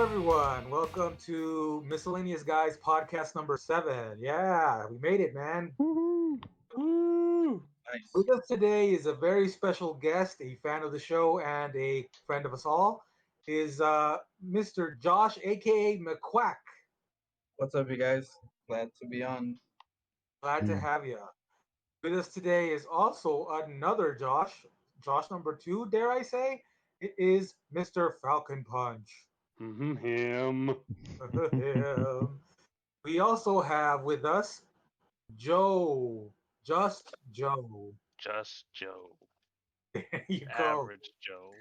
everyone. Welcome to Miscellaneous Guys podcast number 7. Yeah, we made it, man. Woohoo! Ooh, With nice. us today is a very special guest, a fan of the show and a friend of us all, is Mr. Josh, aka McQuack. What's up, you guys? Glad to be on. Glad to Dude, have you. With us today is also another Josh, Josh number 2, dare I say. It is Mr. Falcon Punch. him. We also have with us Joe, just Joe. Just Joe. There you go. Average Joe.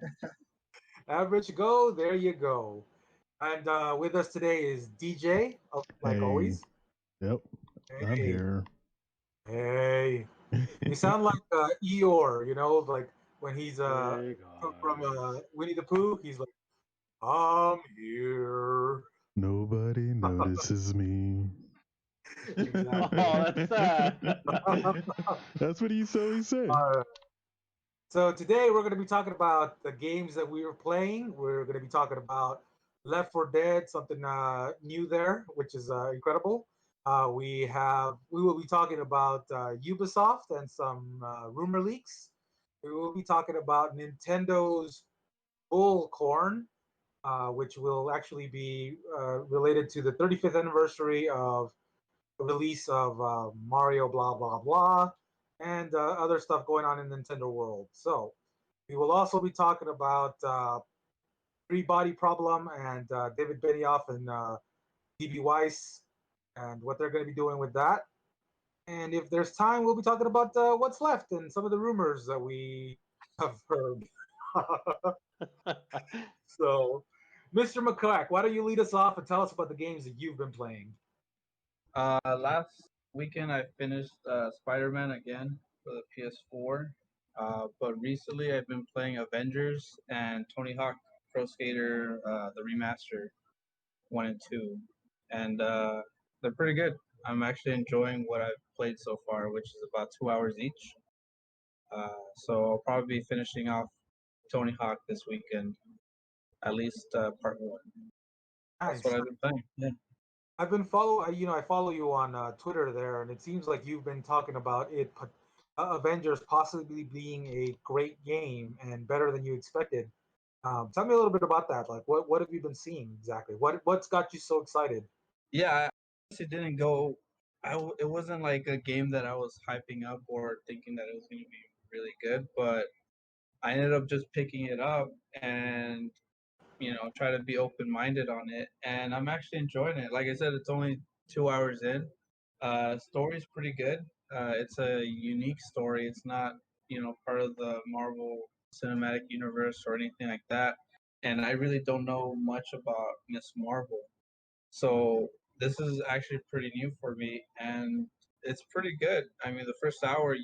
Average go, there you go. And with us today is DJ, like Hey, always. yep, I'm Hey, here. hey. You sound like Eeyore, like when he's Hey from guys. Winnie the Pooh. He's like, I'm here. Nobody notices me. Exactly. Oh, that's sad. That's what he always said. Uh, So today we're going to be talking about the games that we were playing. We're going to be talking about Left 4 Dead, something new there, which is incredible. We will be talking about Ubisoft and some rumor leaks. We will be talking about Nintendo's Bullcorn, which will actually be related to the 35th anniversary of the release of Mario, blah blah blah, and other stuff going on in Nintendo World. So we will also be talking about Three Body Problem and David Benioff and DB Weiss and what they're going to be doing with that. And if there's time, we'll be talking about what's left and some of the rumors that we have heard. So, Mr. McCrack, why don't you lead us off and tell us about the games that you've been playing? Last weekend I finished Spider-Man again for the PS4. But recently I've been playing Avengers and Tony Hawk Pro Skater, the remaster 1 and 2, and they're pretty good. I'm actually enjoying what I've played so far, which is about 2 hours each. So I'll probably be finishing off Tony Hawk this weekend, at least part one. That's what Nice. I've been playing. Yeah. I've been I follow you on Twitter there, and it seems like you've been talking about Avengers possibly being a great game and better than you expected. Tell me a little bit about that. Like, what have you been seeing exactly? What's got you so excited? Yeah, I honestly didn't go. It wasn't like a game that I was hyping up or thinking that it was going to be really good, but I ended up just picking it up and try to be open minded on it, and I'm actually enjoying it. Like I said, it's only 2 hours in. Story's pretty good. It's a unique story. It's not part of the Marvel Cinematic Universe or anything like that. And I really don't know much about Miss Marvel, so this is actually pretty new for me, and it's pretty good. I mean, the first hour,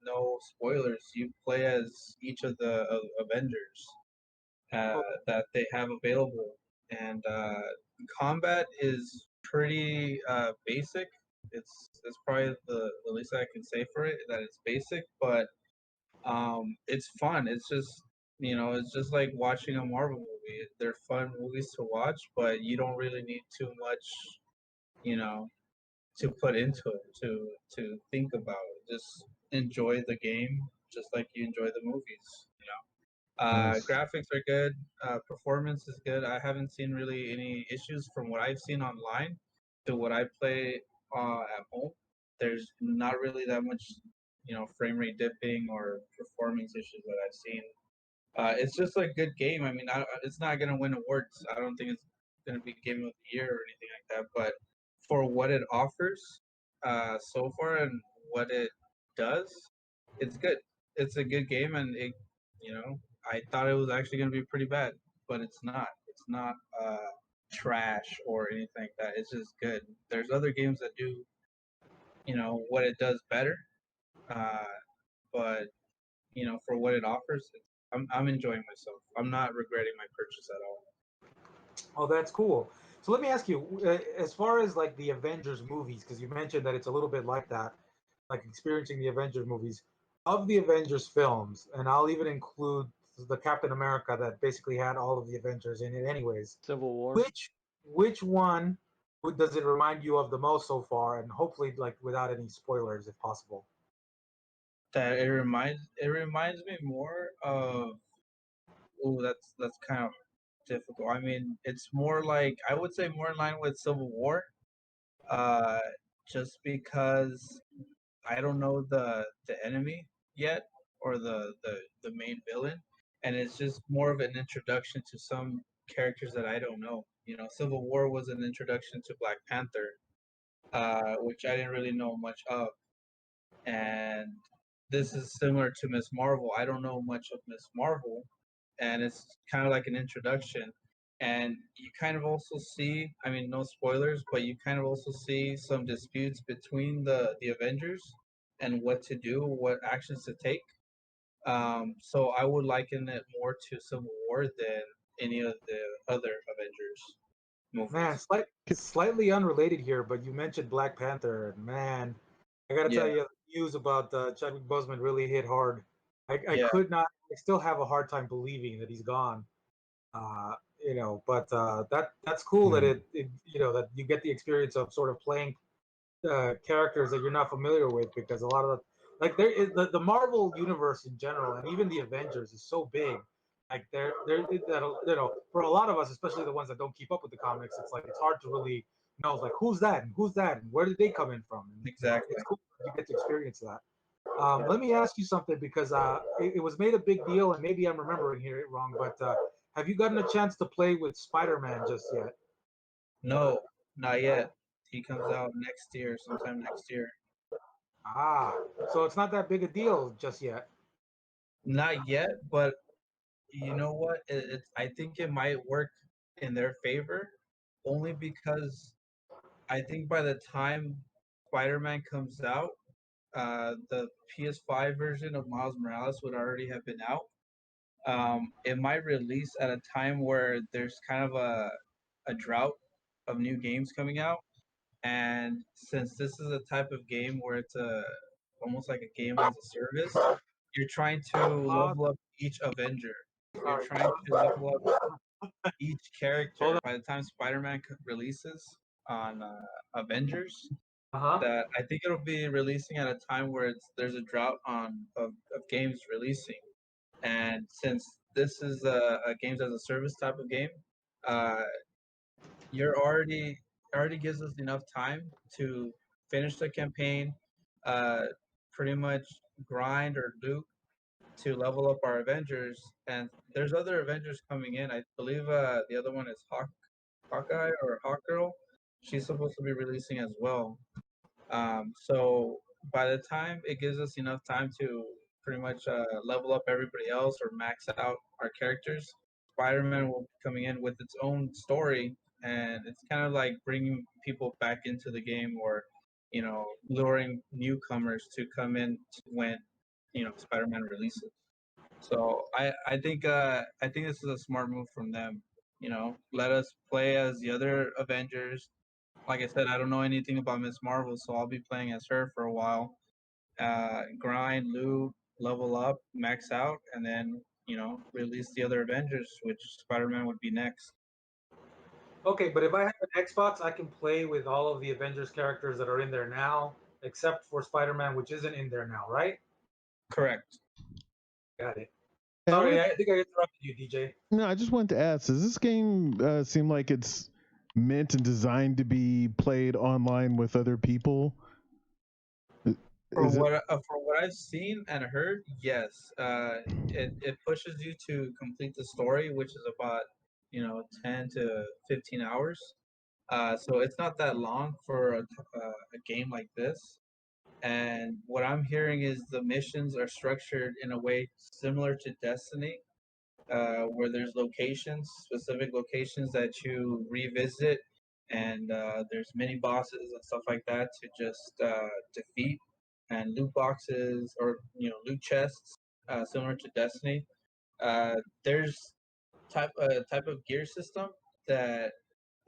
no spoilers, you play as each of the Avengers that they have available, and combat is pretty basic. It's probably the least I can say for it, that it's basic, but it's fun. It's just like watching a Marvel movie. They're fun movies to watch, but you don't really need too much, you know, to put into it to think about it. Just enjoy the game, just like you enjoy the movies. Nice. Graphics are good. Performance is good. I haven't seen really any issues from what I've seen online to what I play at home. There's not really that much, frame rate dipping or performance issues that I've seen. It's just a good game. I mean, it's not gonna win awards. I don't think it's gonna be Game of the Year or anything like that. But for what it offers so far and what it does, it's good. It's a good game, and I thought it was actually gonna be pretty bad, but it's not. It's not trash or anything like that. It's just good. There's other games that do, what it does better, uh, but for what it offers, I'm enjoying myself. I'm not regretting my purchase at all. Oh, that's cool. So let me ask you, as far as like the Avengers movies, because you mentioned that it's a little bit like that, like experiencing the Avengers movies, of the Avengers films, and I'll even include the Captain America that basically had all of the Avengers in it, anyways. Civil War. Which one does it remind you of the most so far, and hopefully like without any spoilers if possible? That it reminds me more of. Oh, that's kind of difficult. I mean, it's more like I would say more in line with Civil War. Uh, just because I don't know the enemy yet or the main villain, and it's just more of an introduction to some characters that I don't know. You know, Civil War was an introduction to Black Panther, which I didn't really know much of, and this is similar to Miss Marvel. I don't know much of Miss Marvel, and it's kind of like an introduction. And you kind of also see, I mean, no spoilers, but you kind of also see some disputes between the Avengers and what to do, what actions to take. So I would liken it more to Civil War than any of the other Avengers Man, movies. slightly unrelated here, but you mentioned Black Panther, and man, I gotta tell Yeah, you, the news about Chadwick Boseman really hit hard. I yeah, could not, I still have a hard time believing that he's gone. But that's cool that Yeah. that you get the experience of sort of playing characters that you're not familiar with because a lot of there is the Marvel universe in general and even the Avengers is so big. Like for a lot of us, especially the ones that don't keep up with the comics, it's like it's hard to really know like who's that and where did they come in from. And exactly. it's cool that you get to experience that. Yeah. Let me ask you something because it was made a big deal and maybe I'm remembering here it wrong, but have you gotten a chance to play with Spider-Man just yet? No, not yet. He comes out next year, sometime next year. Ah, so it's not that big a deal just yet. Not yet, but you know what? I think it might work in their favor, only because I think by the time Spider-Man comes out, the PS5 version of Miles Morales would already have been out. It might release at a time where there's kind of a drought of new games coming out, and since this is a type of game where it's a almost like a game as a service, you're trying to Uh, level up each Avenger. You're sorry. trying to level up each Hold character. on. By the time Spider-Man releases on Avengers, Uh-huh. that I think it'll be releasing at a time where there's a drought of games releasing, and since this is a games as a service type of game, uh, you're already gives us enough time to finish the campaign, uh, pretty much grind or loot to level up our Avengers. And there's other Avengers coming in. I believe the other one is Hawkeye or Hawkgirl. She's supposed to be releasing as well. So by the time it gives us enough time to pretty much level up everybody else or max out our characters, Spider-Man will be coming in with its own story, and it's kind of like bringing people back into the game, or luring newcomers to come in when Spider-Man releases. So I think this is a smart move from them. Let us play as the other Avengers. Like I said, I don't know anything about Miss Marvel, so I'll be playing as her for a while. Grind, loot, level up, max out, and then release the other Avengers, which Spider-Man would be next. Okay, but if I have an Xbox, I can play with all of the Avengers characters that are in there now, except for Spider-Man, which isn't in there now, right? Correct. Got it. And I Sorry, wanted, I think I interrupted you, DJ. no, I just wanted to ask: does this game seem like it's meant and designed to be played online with other people? Is it? For what I've seen and heard, yes, it pushes you to complete the story, which is about 10 to 15 hours. So it's not that long for a game like this. And what I'm hearing is the missions are structured in a way similar to Destiny, where there's locations, specific locations that you revisit, and there's mini bosses and stuff like that to just defeat, and loot boxes or loot chests, similar to Destiny. There's type of gear system that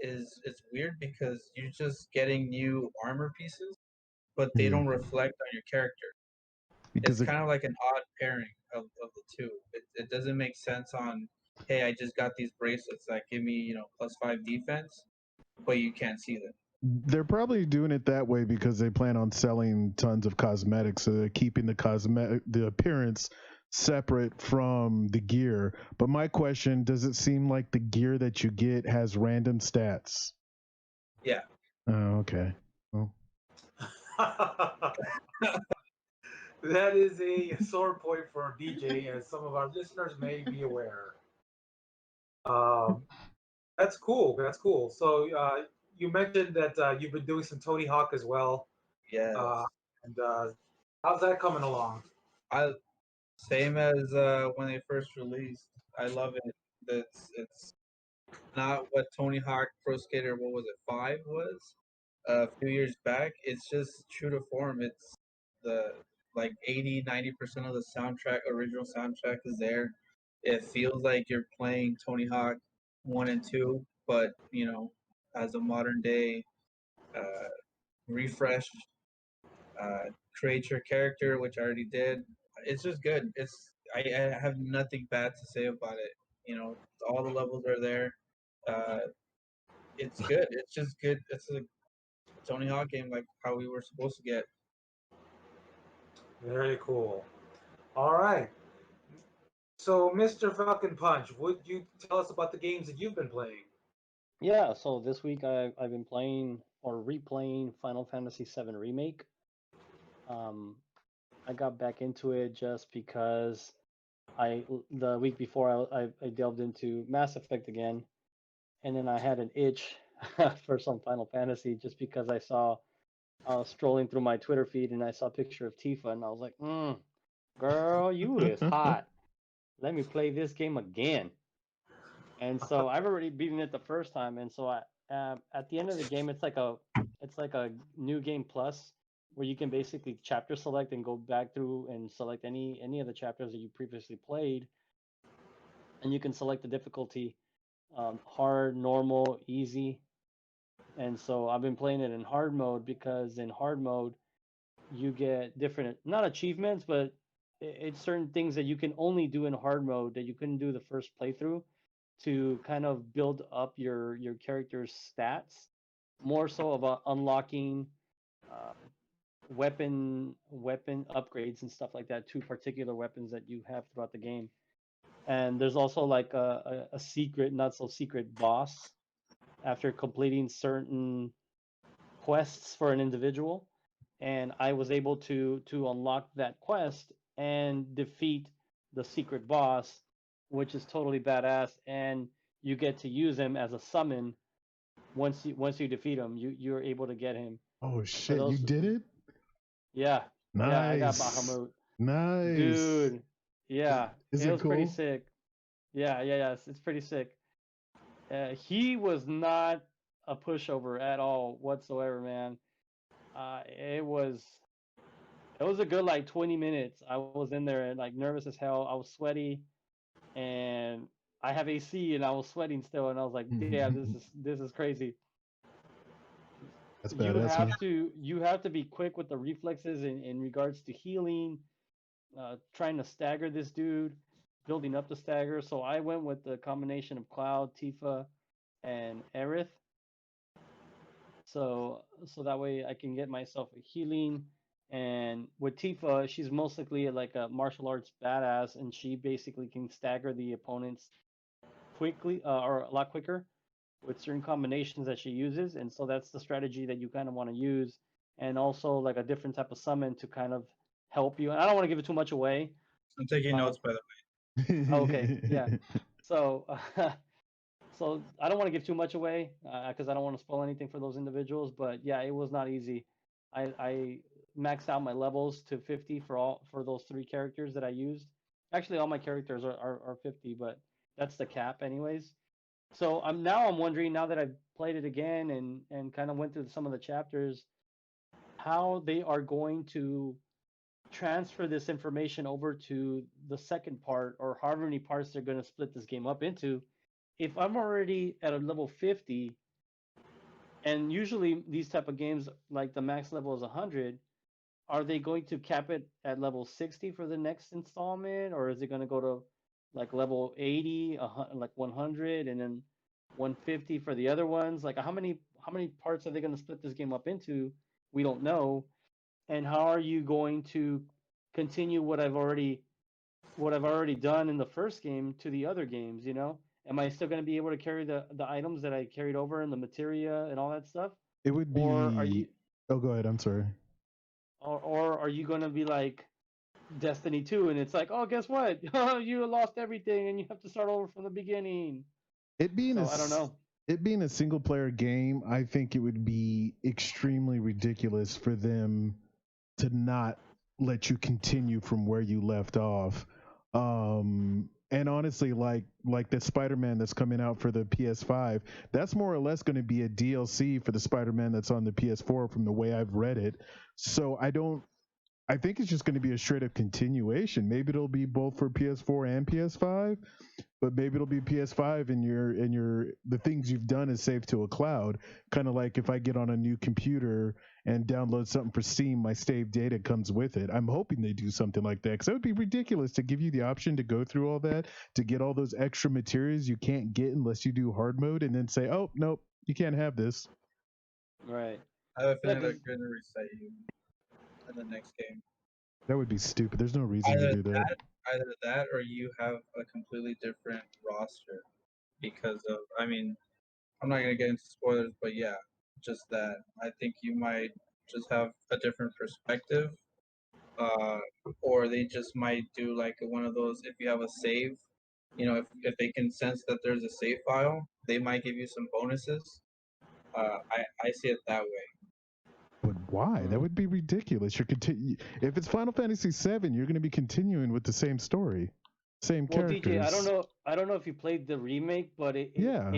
is it's weird because you're just getting new armor pieces, but they Yeah, don't reflect on your character. because It's it, kind of like an odd pairing. of the two. It doesn't make sense on, hey, I just got these bracelets that give me, +5 defense, but you can't see them. They're probably doing it that way because they plan on selling tons of cosmetics, so they're keeping the appearance separate from the gear. But my question, does it seem like the gear that you get has random stats? Yeah. Oh, okay. Well, That is a sore point for DJ, as some of our listeners may be aware. Um, that's cool. That's cool. So you mentioned that you've been doing some Tony Hawk as well, uh, Yes. and how's that coming along? I Same as when they first released. I love it. It's not what Tony Hawk Pro Skater, what was it, 5 was a few years back. It's just true to form. It's the like 80-90% of the original soundtrack is there. It feels like you're playing Tony Hawk 1 and 2, but as a modern day uh, refresh, create your character, which I already did. It's just good. I have nothing bad to say about it. All the levels are there. Uh, it's good. It's just good. It's a Tony Hawk game like how we were supposed to get. Very cool. All right. So, Mr. Falcon Punch, would you tell us about the games that you've been playing? Yeah, so this week I've been playing or replaying Final Fantasy VII Remake. Um, I got back into it just because the week before I delved into Mass Effect again, and then I had an itch for some Final Fantasy just because I was strolling through my Twitter feed and I saw a picture of Tifa and I was like, girl, you is hot. Let me play this game again. And so I've already beaten it the first time, and so at the end of the game, it's like a new game plus where you can basically chapter select and go back through and select any of the chapters that you previously played, and you can select the difficulty, hard, normal, easy. And so I've been playing it in hard mode because in hard mode you get different, not achievements, but it's certain things that you can only do in hard mode that you couldn't do the first playthrough to kind of build up your character's stats, more so about unlocking uh, weapon upgrades and stuff like that to particular weapons that you have throughout the game. And there's also like a secret, not so secret boss after completing certain quests for an individual, and I was able to unlock that quest and defeat the secret boss, which is totally badass. And you get to use him as a summon once you defeat him. You're able to get him oh for shit, you those. did it? Yeah, yeah, I got Nice. Bahamut, Nice. dude. Yeah, Is it it was pretty cool? sick. Yeah, it's pretty sick. He was not a pushover at all whatsoever, man. It was a good like 20 minutes. I was in there and like nervous as hell. I was sweaty and I have AC and I was sweating still and I was like, "Damn, this is crazy." That's You badass, have man. to you have to be quick with the reflexes in regards to healing, trying to stagger this dude, building up the stagger. So I went with the combination of Cloud, Tifa, and Aerith. So that way I can get myself a healing. And with Tifa, she's mostly like a martial arts badass, and she basically can stagger the opponents quickly, or a lot quicker with certain combinations that she uses. And so that's the strategy that you kind of want to use, and also like a different type of summon to kind of help you. And I don't want to give it too much away. I'm taking Uh, notes, by the okay, yeah. So so I don't want to give too much away because I don't want to spoil anything for those individuals. But yeah, it was not easy. I maxed out my levels to 50 for those three characters that I used. Actually, all my characters are 50, but that's the cap, anyways. So I'm wondering, now that I've played it again and kind of went through some of the chapters, how they are going to transfer this information over to the second part, or however many parts they're going to split this game up into. If I'm already at a level 50, and usually these type of games, like the max level is 100, are they going to cap it at level 60 for the next installment, or is it going to go to like level 80, like 100, and then 150 for the other ones? Like how many parts are they going to split this game up into? We don't know. And how are you going to continue what I've already done in the first game to the other games? Am I still going to be able to carry the items that I carried over and the materia and all that stuff, It would or are be. you Oh, go ahead. I'm sorry. or are you going to be like Destiny 2 and it's like, oh, guess what? You lost everything and you have to start over from the beginning. It being a So I don't know. it being a single player game, I think it would be extremely ridiculous for them to not let you continue from where you left off. And honestly, like the Spider-Man that's coming out for the PS5, that's more or less going to be a DLC for the Spider-Man that's on the PS4 from the way I've read it. So I think it's just going to be a straight up continuation. Maybe it'll be both for PS4 and PS5, but maybe it'll be PS5 and your the things you've done is saved to a cloud. Kind of like if I get on a new computer and download something for Steam, my saved data comes with it. I'm hoping they do something like that because it would be ridiculous to give you the option to go through all that to get all those extra materials you can't get unless you do hard mode, and then say, oh nope, you can't have this. Right. I have a Yeah, feeling they're 'cause going to reset you in the next game. That would be stupid. There's no reason to Either do that. that, either that, or you have a completely different roster because of. I mean, I'm not gonna get into spoilers, but yeah, just that. I think you might just have a different perspective, uh, or they just might do like one of those. If you have a save, if they can sense that there's a save file, they might give you some bonuses. I see it that way. But why? That would be ridiculous. If it's Final Fantasy VII, you're going to be continuing with the same story, same well, DJ, I don't characters. know. I don't know if you played the remake, but Yeah,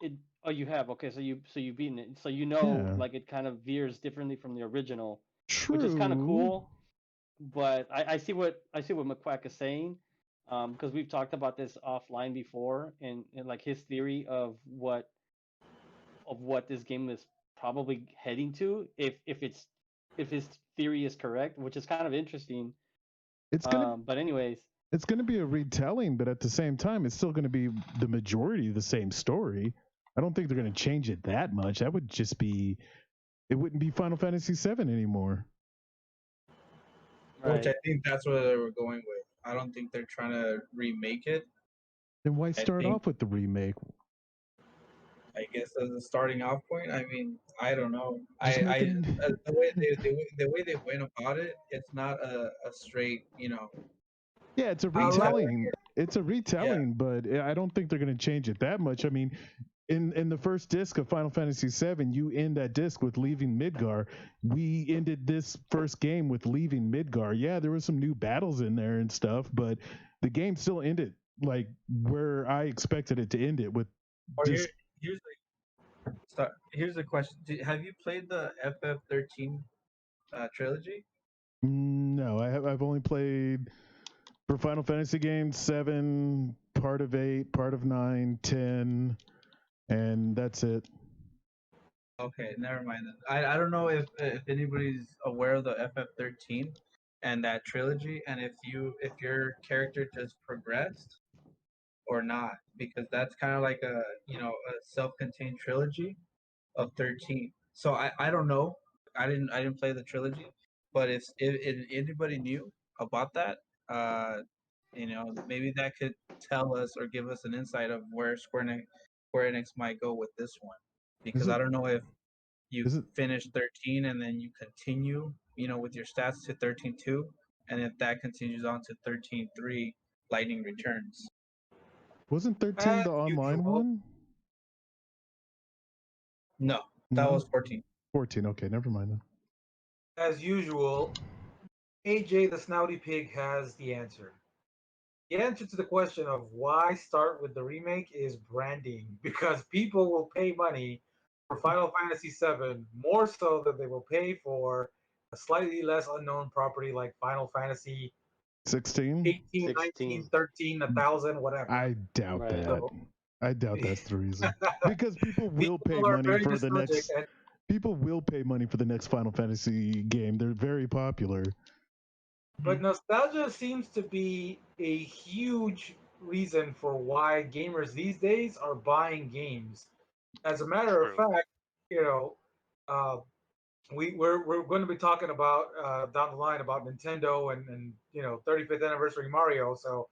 it oh, you have. Okay, so you've beaten it. So yeah. like it kind of veers differently from the original, which is kind of True. cool. But I see what McQuack is saying, because we've talked about this offline before, and like his theory of what this game is probably heading to, if his theory is correct, which is kind of interesting. It's gonna But anyways, it's gonna be a retelling, but at the same time, it's still gonna be the majority of the same story. I don't think they're gonna change it that much. That would just be it wouldn't be Final Fantasy VII anymore. Which I right. think that's what they were going with. I don't think they're trying to remake it. Then why I start think off with the remake? I guess as a starting off point. I mean, I don't know. Just make it. The way they went about it, it's not a straight, Yeah, it's a I like. retelling. retelling. It's a Yeah, retelling, but I don't think they're going to change it that much. I mean, in the first disc of Final Fantasy VII, you end that disc with leaving Midgar. We ended this first game with leaving Midgar. Yeah, there was some new battles in there and stuff, but the game still ended like where I expected it to end it with or just here's here's the question: have you played the FF13 trilogy? no. I've only played for Final Fantasy games 7, part of 8, part of 9, 10, and that's it. Okay, never mind then. I don't know if anybody's aware of the FF13 and that trilogy, and if your character just progressed or not, because that's kind of like a self-contained trilogy of 13. So I don't know. I didn't play the trilogy, but if anybody knew about that, maybe that could tell us or give us an insight of where Square Enix might go with this one, Is because it I don't know if you is it finish 13 and then you continue, with your stats to 13.2, and if that continues on to 13.3, Lightning Returns. wasn't 13 As the online usual, one? No, that No. was 14. 14. Okay, never mind then. as usual, AJ the Snouty Pig has the answer. The answer to the question of why start with the remake is branding, because people will pay money for Final Fantasy VII more so than they will pay for a slightly less unknown property like Final Fantasy 16? 18, 19, 16. 13, 1000, whatever. I doubt Right. that. So I doubt that's the reason. Because people will pay people are money very for the nostalgic, next and People will pay money for the next Final Fantasy game. They're very popular. But nostalgia seems to be a huge reason for why gamers these days are buying games. As a matter of True. fact, you know, uh, we're going to be talking about down the line about Nintendo and 35th anniversary Mario. So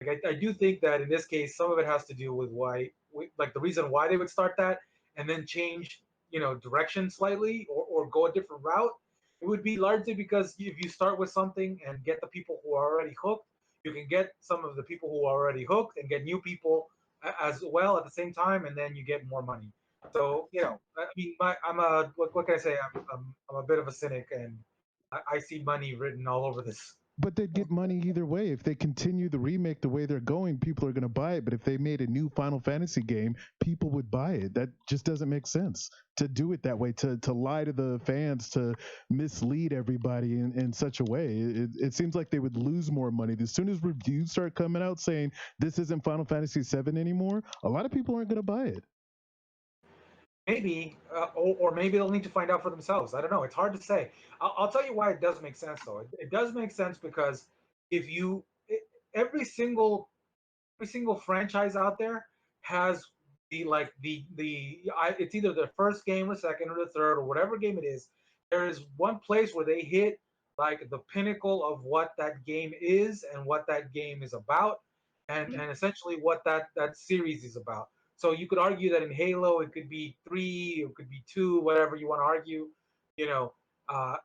like I do think that in this case, some of it has to do with like the reason why they would start that and then change, direction slightly or go a different route. It would be largely because if you start with something and get the people who are already hooked, you can get some of the people who are already hooked and get new people as well at the same time, and then you get more money. So I mean, I'm a what can I say? I'm a bit of a cynic, and I see money written all over this. But they'd get money either way. If they continue the remake the way they're going, people are going to buy it. But if they made a new Final Fantasy game, people would buy it. That just doesn't make sense to do it that way, to lie to the fans, to mislead everybody in such a way. It seems like they would lose more money. As soon as reviews start coming out saying this isn't Final Fantasy VII anymore, a lot of people aren't going to buy it. Maybe, or maybe they'll need to find out for themselves. I don't know. It's hard to say. I'll tell you why it does make sense, though. It does make sense because if you every single franchise out there has it's either the first game or second or the third or whatever game it is. There is one place where they hit like the pinnacle of what that game is and what that game is about, and essentially what that series is about. So you could argue that in Halo it could be 3, it could be 2, whatever you want to argue, you know,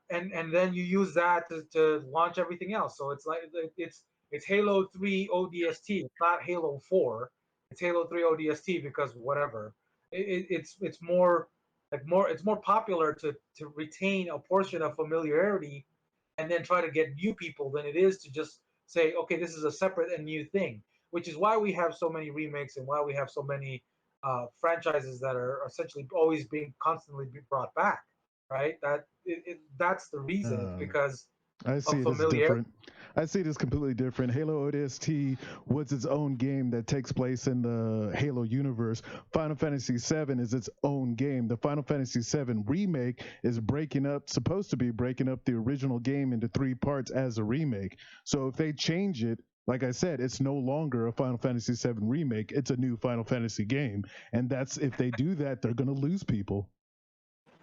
and then you use that to launch everything else. So it's like it's Halo 3 ODST. It's not Halo 4. It's Halo 3 ODST because whatever. It's more it's more popular to retain a portion of familiarity and then try to get new people than it is to just say, okay, this is a separate and new thing. Which is why we have so many remakes and why we have so many franchises that are essentially always being constantly brought back. Right? That's the reason. It's Um, because I see of it as familiarity. different. I see it as completely different. Halo ODST was its own game that takes place in the Halo universe. Final Fantasy VII is its own game. The Final Fantasy VII remake is supposed to be breaking up the original game into 3 parts as a remake. So if they change it, like I said, it's no longer a Final Fantasy VII remake. It's a new Final Fantasy game. And that's if they do that, they're going to lose people.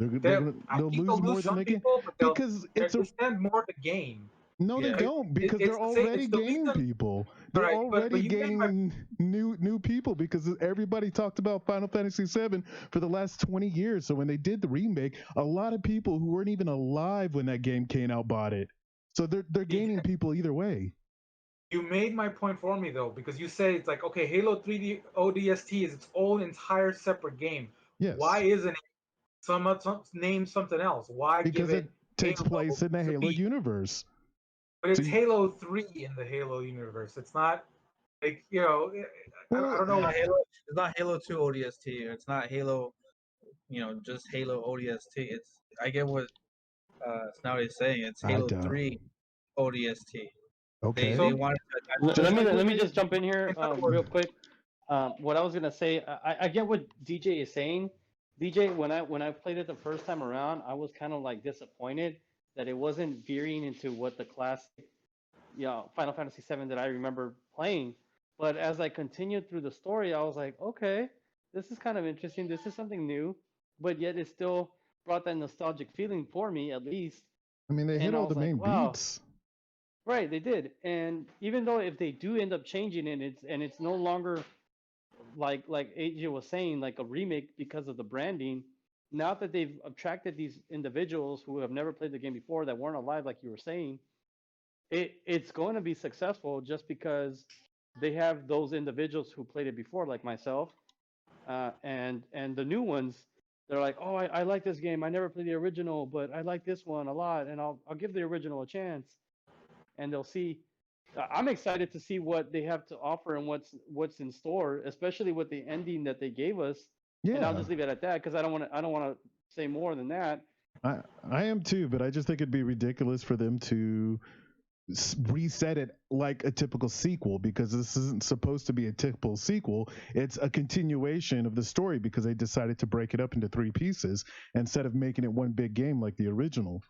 I They'll think lose they'll more lose than some they can people, but because it's they a stand more to gain. no, they Yeah. don't because they're It's the same. already It's the gaining reason. people. All They're right, but already you made my gaining new people because everybody talked about Final Fantasy VII for the last 20 years. So when they did the remake, a lot of people who weren't even alive when that game came out bought it. So they're gaining people either way. you made my point for me though, because you say it's like, okay, Halo 3D ODST is its own entire separate game. Why Yes, isn't it name something else? Why give because it it takes Halo place in the to Halo be? universe. But So it's Halo 3 in the Halo universe. It's not like I well, don't It's know. not Halo. It's not Halo 2 ODST. It's not Halo. Just Halo ODST. I get what Snout is saying. It's I Halo don't. 3 ODST. They Okay. So wanted to attach Let to it's it. me like let me just jump in here in other real words, quick. What I was gonna say, I get what DJ is saying. DJ, when I played it the first time around, I was kind of like disappointed that it wasn't veering into what the classic, Final Fantasy VII that I remember playing. But as I continued through the story, I was like, okay, this is kind of interesting. This is something new, but yet it still brought that nostalgic feeling for me, at least. I mean, they hit And I all the was like, main wow, beats. right, they did. And even though if they do end up changing it, it's no longer like AJ was saying, like a remake because of the branding. Now that they've attracted these individuals who have never played the game before that weren't alive, like you were saying, it's going to be successful just because they have those individuals who played it before, like myself, and the new ones. They're like, oh, I like this game. I never played the original, but I like this one a lot, and I'll give the original a chance. And they'll see. I'm excited to see what they have to offer and what's in store, especially with the ending that they gave us. And I'll Yeah. just leave it at that because I don't want to say more than that. I am too, but I just think it'd be ridiculous for them to reset it like a typical sequel, because this isn't supposed to be a typical sequel. It's a continuation of the story because they decided to break it up into three pieces instead of making it one big game like the original.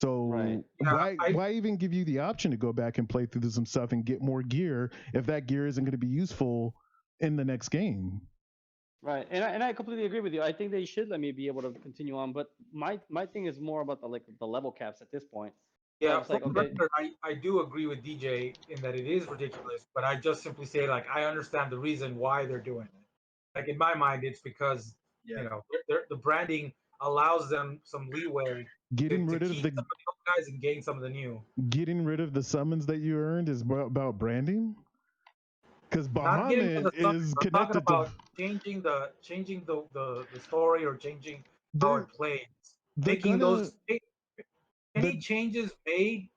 So Right. Yeah, why even give you the option to go back and play through some stuff and get more gear if that gear isn't going to be useful in the next game? Right, and I completely agree with you. I think they should let me be able to continue on, but my thing is more about the level caps at this point. So yeah. it's For like, the okay, record, I do agree with DJ in that it is ridiculous, but I just simply say like I understand the reason why they're doing it. Like in my mind, it's because Yeah. the branding allows them some leeway Getting to rid of keep some of the old guys and gain some of the new. the summons that you earned is about branding, because Not getting to Bahamut the summons. is I'm talking connected to about changing the story or changing how they're it plays. they're Making gonna those they're any changes made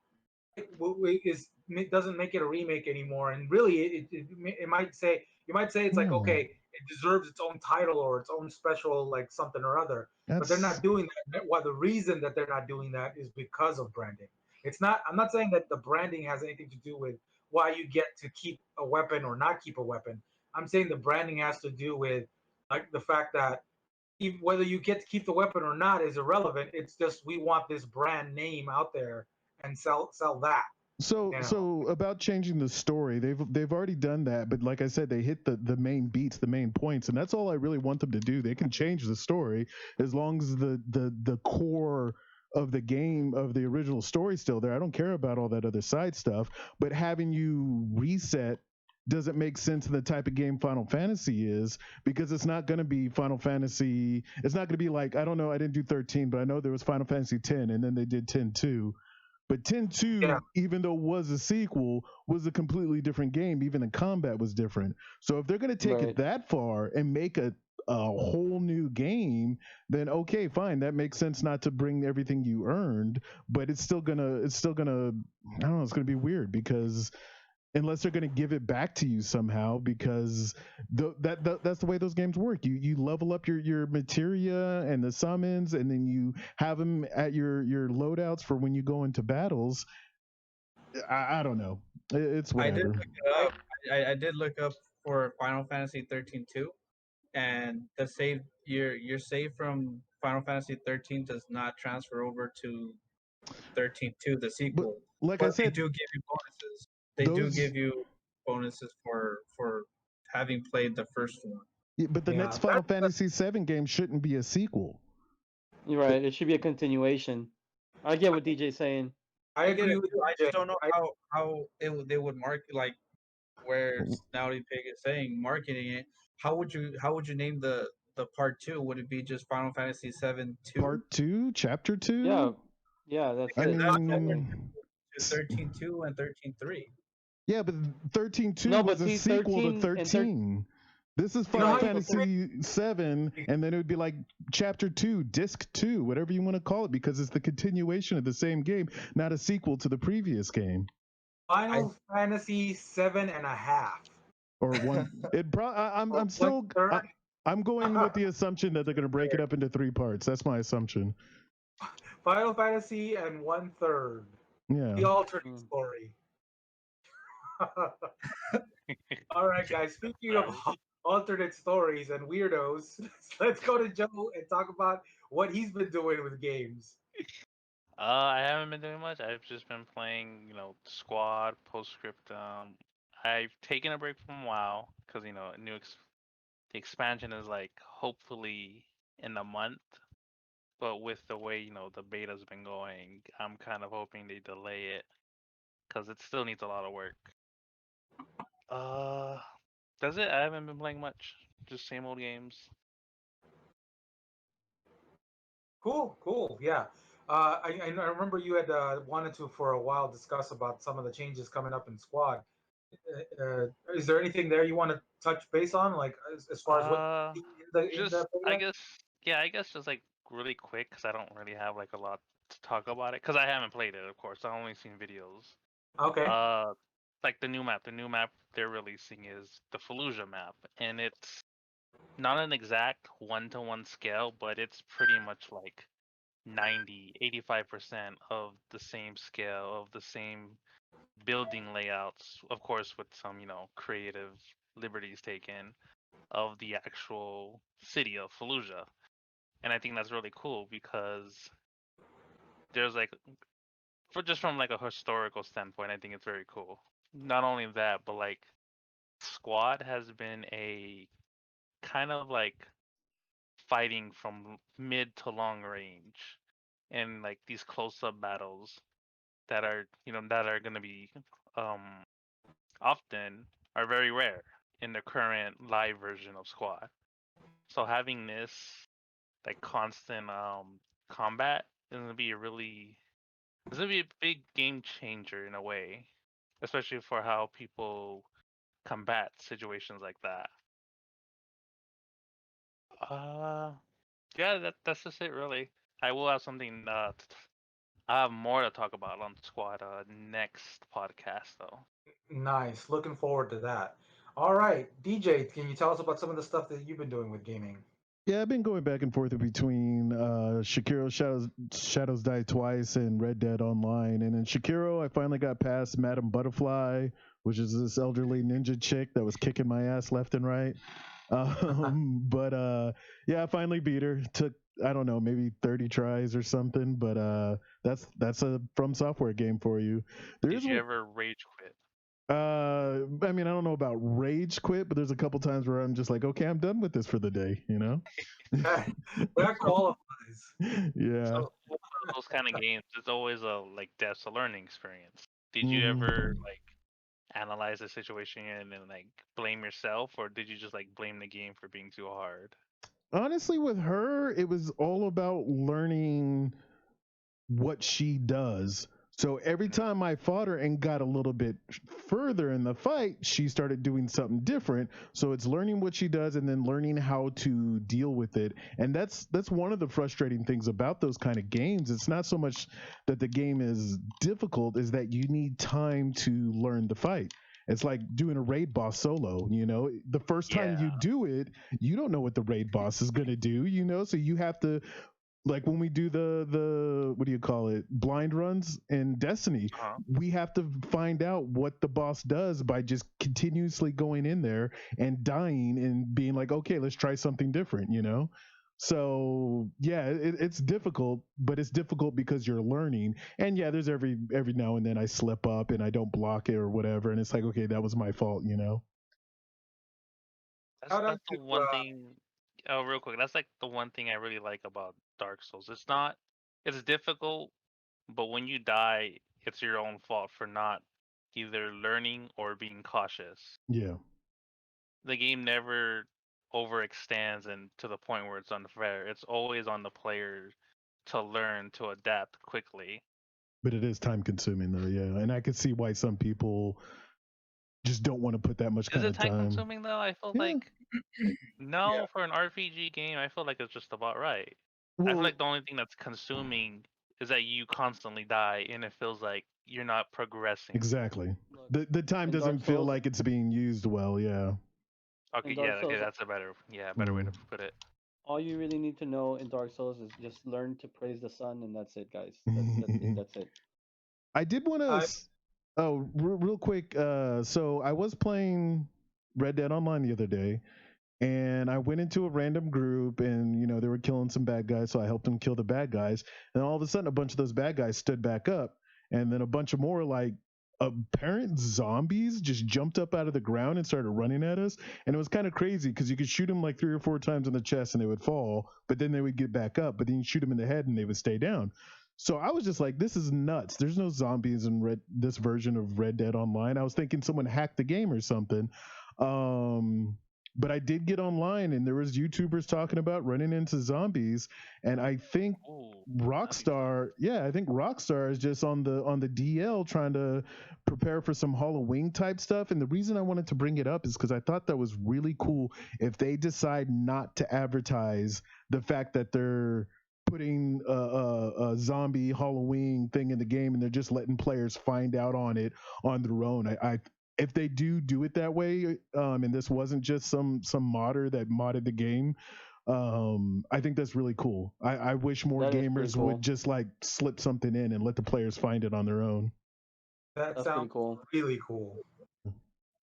is doesn't make it a remake anymore. And really, it might say you might say it's like no, okay, it deserves its own title or its own special like something or other. But they're that's not doing that. Well, the reason that they're not doing that is because of branding. It's not. I'm not saying that the branding has anything to do with why you get to keep a weapon or not keep a weapon. I'm saying the branding has to do with like the fact that even whether you get to keep the weapon or not is irrelevant. It's just we want this brand name out there and sell that. You know. so about changing the story. They've already done that, but like I said, they hit the main beats, the main points, and that's all I really want them to do. They can change the story as long as the core of the game, of the original story, still there. I don't care about all that other side stuff, but having you reset doesn't make sense in the type of game Final Fantasy is, because it's not going to be Final Fantasy. It's not going to be like, I don't know, I didn't do 13, but I know there was Final Fantasy 10 and then they did 10-2. But Yeah. 10-2, even though it was a sequel, was a completely different game. Even the combat was different. So if they're going to take it right, that far and make a whole new game, then okay, fine. That makes sense not to bring everything you earned, but it's still gonna I don't know, it's gonna be weird, because unless they're going to give it back to you somehow, because that's the way those games work. You level up your materia and the summons, and then you have them at your loadouts for when you go into battles. I don't know, it's I did whatever. look it up. I did look up for Final Fantasy 13 2, and the save your save from Final Fantasy 13 does not transfer over to 13 2, the But sequel. like I But they said, do give you bonuses. They do those give you bonuses for having played the first one. but the Yeah, next Final Fantasy 7 game shouldn't be a sequel. you're right. It should be a continuation. I get what DJ's saying. I I get agree it with too. I DJ. just don't know how they would market, like where Snouty Pig is saying marketing it. How would you name the part two? Would it be just Final Fantasy 7 2? Part 2, Chapter 2. Yeah, yeah, that's I Because it. that's Seven. similar mean, to 13 2 and 13 3. yeah, but 13-2 No, was but a see, sequel to 13 and 13. 13. This is You know Final how Right, you so Fantasy 7, and then it would be like Chapter 2, Disc 2, whatever you want to call it, because it's the continuation of the same game, not a sequel to the previous game. I Final Fantasy 7.5 Or one. or I'm one still. third. I'm going with the assumption that they're going to break it up into three parts. That's my assumption. Final Fantasy and one third. Yeah. The alternate mm, story. All right, guys. Speaking of Alright. alternate stories and weirdos, let's go to Joe and talk about what he's been doing with games. I haven't been doing much. I've just been playing, Squad, Postscriptum. I've taken a break from WoW because the expansion is like hopefully in a month. But with the way the beta's been going, I'm kind of hoping they delay it because it still needs a lot of work. Uh, that's it. I haven't been playing much. Just same old games. Cool, cool. Yeah. I remember you had wanted to for a while discuss about some of the changes coming up in Squad. Is there anything there you want to touch base on, like as far as what Uh, in the just I beta? guess yeah, I guess just like really quick because I don't really have like a lot to talk about it because I haven't played it, of course. I've only seen videos. Okay. Uh, like the new map they're releasing is the Fallujah map, and it's not an exact one-to-one scale, but it's pretty much like 85% of the same scale of the same building layouts, of course, with some creative liberties taken of the actual city of Fallujah. And I think that's really cool because there's like, for just from like a historical standpoint, I think it's very cool. Not only that, but like Squad has been a kind of like fighting from mid to long range, and like these close-up battles that are going to be um often are very rare in the current live version of Squad. So having this like constant combat is gonna be it's gonna be a big game changer in a way, especially for how people combat situations like that. Uh, yeah, that's just it really. I will have something. I have more to talk about on Squad next podcast though. Nice. Looking forward to that. All right, DJ, can you tell us about some of the stuff that you've been doing with gaming? Yeah, I've been going back and forth between Shakiro Shadows Die Twice and Red Dead Online. And in Shakiro, I finally got past Madame Butterfly, which is this elderly ninja chick that was kicking my ass left and right. But yeah, I finally beat her. Took, I don't know, maybe 30 tries or something. But that's a From Software game for you. There Did is you ever rage quit? I mean, I don't know about rage quit, but there's a couple times where I'm just like, okay, I'm done with this for the day, you know? That qualifies. Yeah. So, Those kind of games, it's always a like that's a learning experience. Did you Mhm. ever like analyze the situation and like blame yourself, or did you just like blame the game for being too hard? Honestly, with her, it was all about learning what she does. So every Mm. time I fought her and got a little bit further in the fight, she started doing something different. So it's learning what she does and then learning how to deal with it. And that's one of the frustrating things about those kind of games. It's not so much that the game is difficult, is that you need time to learn the fight. It's like doing a raid boss solo, you know. The first time you Yeah. do it, you don't know what the raid boss is going to do, you know, so you have to, like when we do the what do you call it, blind runs in Destiny, Huh. we have to find out what the boss does by just continuously going in there and dying and being like, okay, let's try something different, you know. So yeah, it's difficult, but it's difficult because you're learning. And yeah, there's every now and then I slip up and I don't block it or whatever, and it's like, okay, that was my fault, you know. That's shout out that's the to one thing. Oh, real quick, that's like the one thing I really like about Dark Souls. It's difficult, but when you die, it's your own fault for not either learning or being cautious. Yeah. The game never overextends and to the point where it's unfair. It's always on the player to learn to adapt quickly. But it is time consuming though, yeah. And I can see why some people just don't want to put that much Is kind it of time time. consuming though? I feel Yeah. like yeah. no, for an RPG game, I feel like it's just about right. I feel Well, like the only thing that's consuming is that you constantly die and it feels like you're not progressing. exactly. Look, The time in Dark doesn't feel Souls, like it's being used well. Yeah. Okay, in yeah, Dark okay, Souls, that's a better way to Mm. put it. all you really need to know in Dark Souls is just learn to praise the sun, and that's it, guys. That's it. I did want to. I Oh, real quick. So I was playing Red Dead Online the other day, and I went into a random group, and you know they were killing some bad guys, so I helped them kill the bad guys. And all of a sudden, a bunch of those bad guys stood back up, and then a bunch of more like apparent zombies just jumped up out of the ground and started running at us. And it was kind of crazy because you could shoot them like 3 or 4 times in the chest and they would fall, but then they would get back up. But then you shoot them in the head and they would stay down. So I was just like, this is nuts. There's no zombies in this version of Red Dead Online. I was thinking someone hacked the game or something. Um, but I did get online and there was YouTubers talking about running into zombies, and I think Ooh, that'd be fun. Rockstar, yeah, I think Rockstar is just on the DL trying to prepare for some Halloween type stuff. And the reason I wanted to bring it up is because I thought that was really cool if they decide not to advertise the fact that they're putting a zombie Halloween thing in the game and they're just letting players find out on it on their own. I if they do it that way, and this wasn't just some modder that modded the game, I think that's really cool. I wish more That is pretty gamers would cool. just like slip something in and let the players find it on their own. That That's sounds pretty cool. really cool.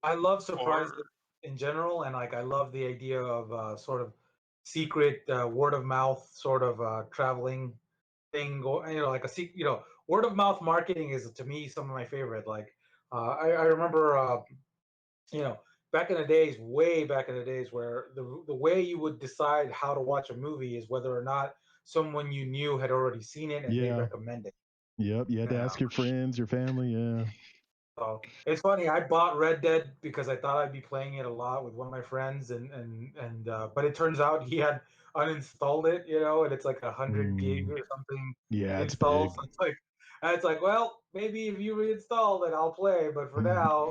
I love surprises Or in general, and like I love the idea of sort of secret word of mouth sort of traveling thing. Like word of mouth marketing is to me some of my favorite. Like I remember, you know, back in the days, way back in the days, where the way you would decide how to watch a movie is whether or not someone you knew had already seen it and they Yeah. recommend it. Yep. You had to Yeah. ask your friends, your family. Yeah. So it's funny. I bought Red Dead because I thought I'd be playing it a lot with one of my friends, but it turns out he had uninstalled it, and it's like 100 gig Mm, or something yeah, it's installed. big. So it's like, well, maybe if you reinstall it, I'll play. But for now,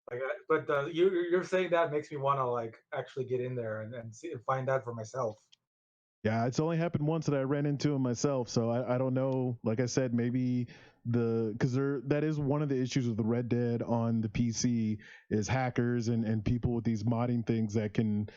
like, but you're saying that makes me want to like actually get in there and see and find out for myself. Yeah, it's only happened once that I ran into him myself, so I don't know. Like I said, maybe because that is one of the issues with the Red Dead on the PC is hackers and people with these modding things that can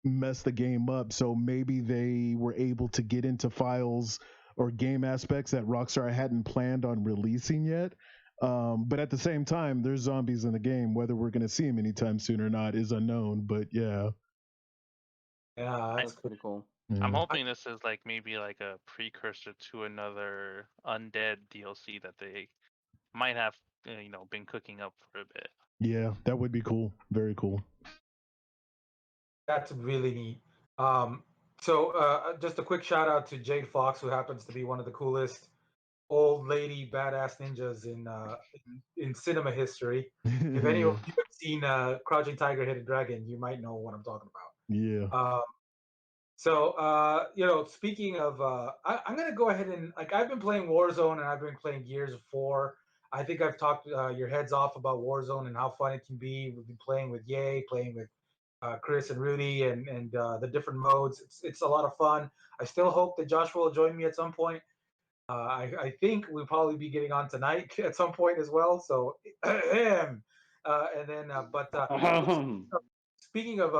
mess the game up. So maybe they were able to get into files or game aspects that Rockstar hadn't planned on releasing yet. But at the same time, there's zombies in the game. Whether we're going to see them anytime soon or not is unknown. But yeah, Yeah, I, that's That's cool. pretty cool. I'm yeah, hoping this is like maybe like a precursor to another Undead DLC that they might have been cooking up for a bit. yeah, that would be cool. Very cool. That's really neat. So just a quick shout out to Jade Fox, who happens to be one of the coolest old lady badass ninjas in cinema history. If any of Yeah, you have seen Crouching Tiger, Hidden Dragon, you might know what I'm talking yeah. about. Speaking of, I'm gonna go ahead and like I've been playing Warzone and I've been playing Gears of 4. I think I've talked your heads off about Warzone and how fun it can be. We've been playing with Ye, playing with Chris and Rudy, and the different modes. It's a lot of fun. I still hope that Joshua will join me at some point. I think we'll probably be getting on tonight at some point as well. So, and then, speaking of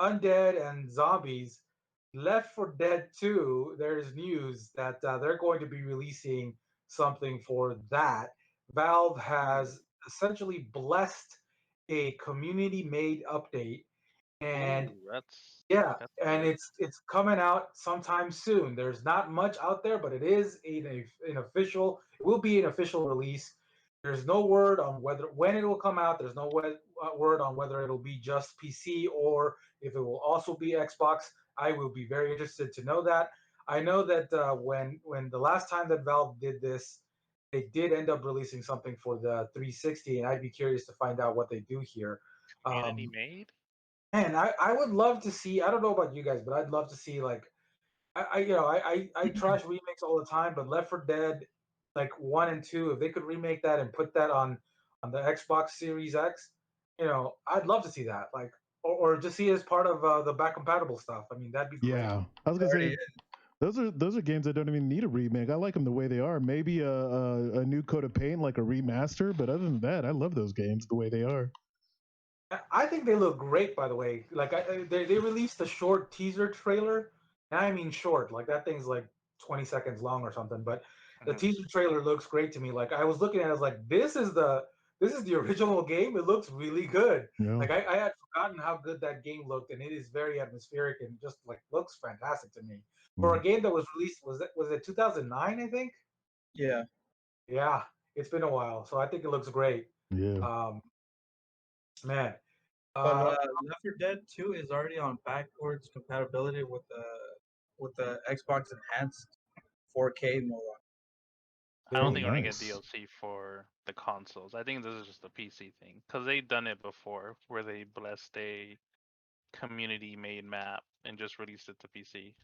undead and zombies, Left 4 Dead 2, there's news that they're going to be releasing something for that. Valve has essentially blessed a community made update, and Ooh, that's yeah, that's and good. it's coming out sometime soon. There's not much out there, but it is an official. It will be an official release. There's no word on when it will come out. There's no word on whether it'll be just PC or if it will also be Xbox. I will be very interested to know that. I know that when the last time that Valve did this, they did end up releasing something for the 360, and I'd be curious to find out what they do here. Community Um, made? Man, I would love to see. I don't know about you guys, but I'd love to see like I trash remakes all the time, but Left 4 Dead, like 1 and 2, if they could remake that and put that on the Xbox Series X, I'd love to see that. Like, or just see it as part of the back compatible stuff. I mean, that'd be great. Yeah, I was gonna Already say those are games that don't even need a remake. I like them the way they are. Maybe a new coat of paint, like a remaster. But other than that, I love those games the way they are. I think they look great, by the way. Like they released a short teaser trailer, and I mean short. Like that thing's like 20 seconds long or something. But the Mhm. teaser trailer looks great to me. Like I was looking at it, I was like, this is the original game. It looks really good. You know. Like I had forgotten how good that game looked, and it is very atmospheric and just like looks fantastic to me. For Mm, a game that was released, was it 2009? I think. yeah. Yeah, it's been a while, so I think it looks great. yeah. Um, Man. But Uh, Left 4 Dead 2 is already on backwards compatibility with the Xbox Enhanced 4K mode. I there don't Oh, you think go. we're gonna get nice. DLC for the consoles. I think this is just a PC thing because they've done it before, where they blessed a community-made map and just released it to PC.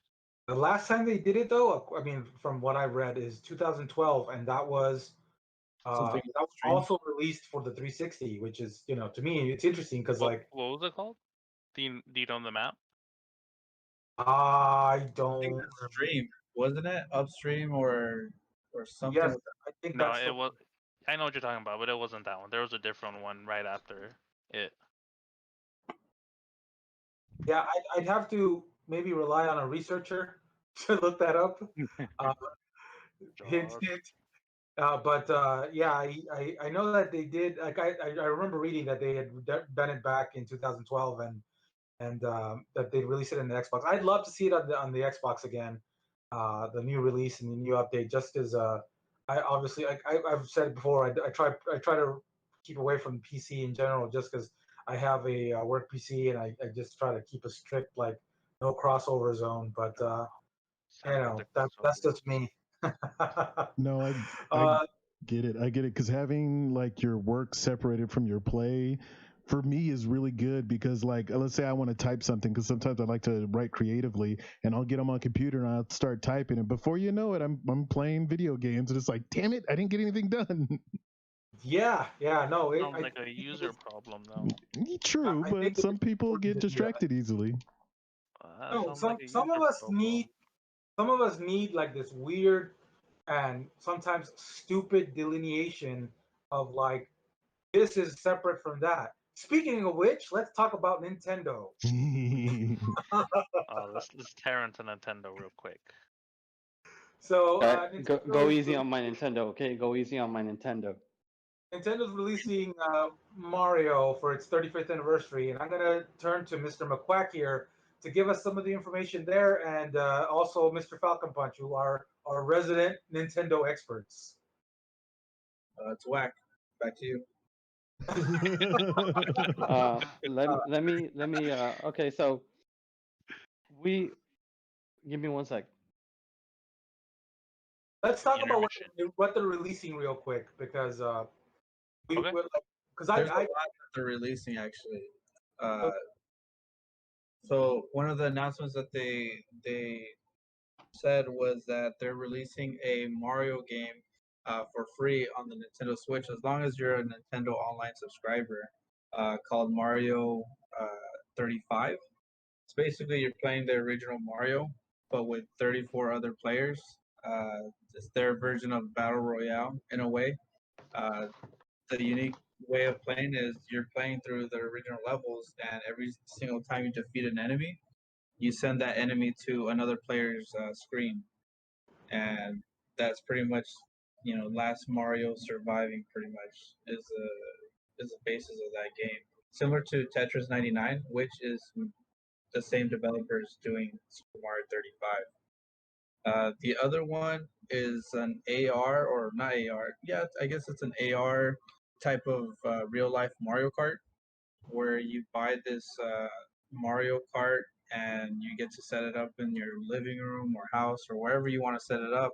The last time they did it, though, I mean, from what I read, is 2012, and Something that was stream. also released for the 360, which is, to me, it's interesting because like What was it called? Do you know the map? I I think don't that's remember. stream, wasn't it? Upstream or something Yes, with I think No, that's it the was. I know what you're talking about, but it wasn't that one. There was a different one right after it. yeah. I'd have to maybe rely on a researcher to look that up. Uh, hint, Josh. hint. But yeah, I know that they did. Like I remember reading that they had done it back in 2012, and that they released it in the Xbox. I'd love to see it on the Xbox again, the new release and the new update. Just as I obviously I've said it before, I try to keep away from PC in general, just because I have a work PC and I just try to keep a strict like no crossover zone. But Sad about the that's crossover. just me. No, I uh, get it. I get it because having like your work separated from your play for me is really good because like let's say I want to type something because sometimes I like to write creatively and I'll get on my computer and I'll start typing and before you know it I'm playing video games and it's like damn it I didn't get anything done. yeah, no, Sounds I like a think it user is. problem, though. True, I but think it is some people important get to do that. distracted easily. That No, sounds like a some of user us problem. need some of us need like this weird and sometimes stupid delineation of like this is separate from that. Speaking of which, let's talk about Nintendo. Let's tear into Nintendo real quick. So Go easy on my Nintendo, okay? Go easy on my Nintendo. Nintendo's releasing Mario for its 35th anniversary, and I'm gonna turn to Mr. McQuack here to give us some of the information there, and also Mr. Falcon Punch, who are our resident Nintendo experts. It's whack. Back to you. Let me. Okay, so we give me one sec. Let's talk about Intermission. what they're releasing real quick because Okay. because There's a I lot that they're releasing actually. Uh, so one of the announcements that they said was that they're releasing a Mario game for free on the Nintendo Switch as long as you're a Nintendo Online subscriber. Called Mario 35. It's basically you're playing the original Mario, but with 34 other players. It's their version of Battle Royale in a way. Uh, the unique way of playing is you're playing through the original levels, and every single time you defeat an enemy, you send that enemy to another player's screen, and that's pretty much last Mario surviving. Pretty much is the basis of that game. Similar to Tetris 99, which is the same developers doing Super Mario 35. The other one is an AR or not AR. Yeah, I guess it's an AR type of real life Mario Kart where you buy this Mario Kart and you get to set it up in your living room or house or wherever you want to set it up,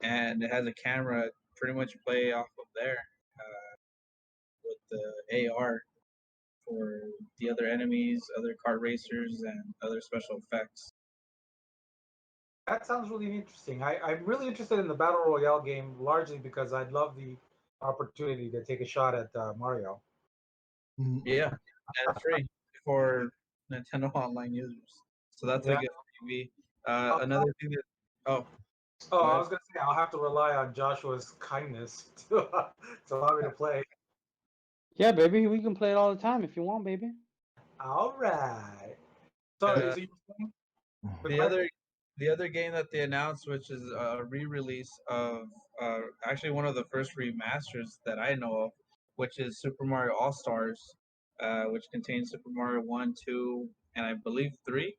and it has a camera. Pretty much play off of there with the AR for the other enemies, other kart racers, and other special effects. that sounds really interesting. I'm really interested in the battle royale game largely because I'd love the opportunity to take a shot at Mario. Yeah, and it's free for Nintendo Online users. So that's a Yeah. good maybe. I'll, Another thing that oh, oh, go I ahead. was gonna say I'll have to rely on Joshua's kindness to allow me to play. Yeah, baby, we can play it all the time if you want, baby. All right. So, Uh, so you were saying, the McQuack? other the other game that they announced, which is a re-release of actually one of the first remasters that I know of, which is Super Mario All Stars, which contains Super Mario 1, 2, and I believe 3,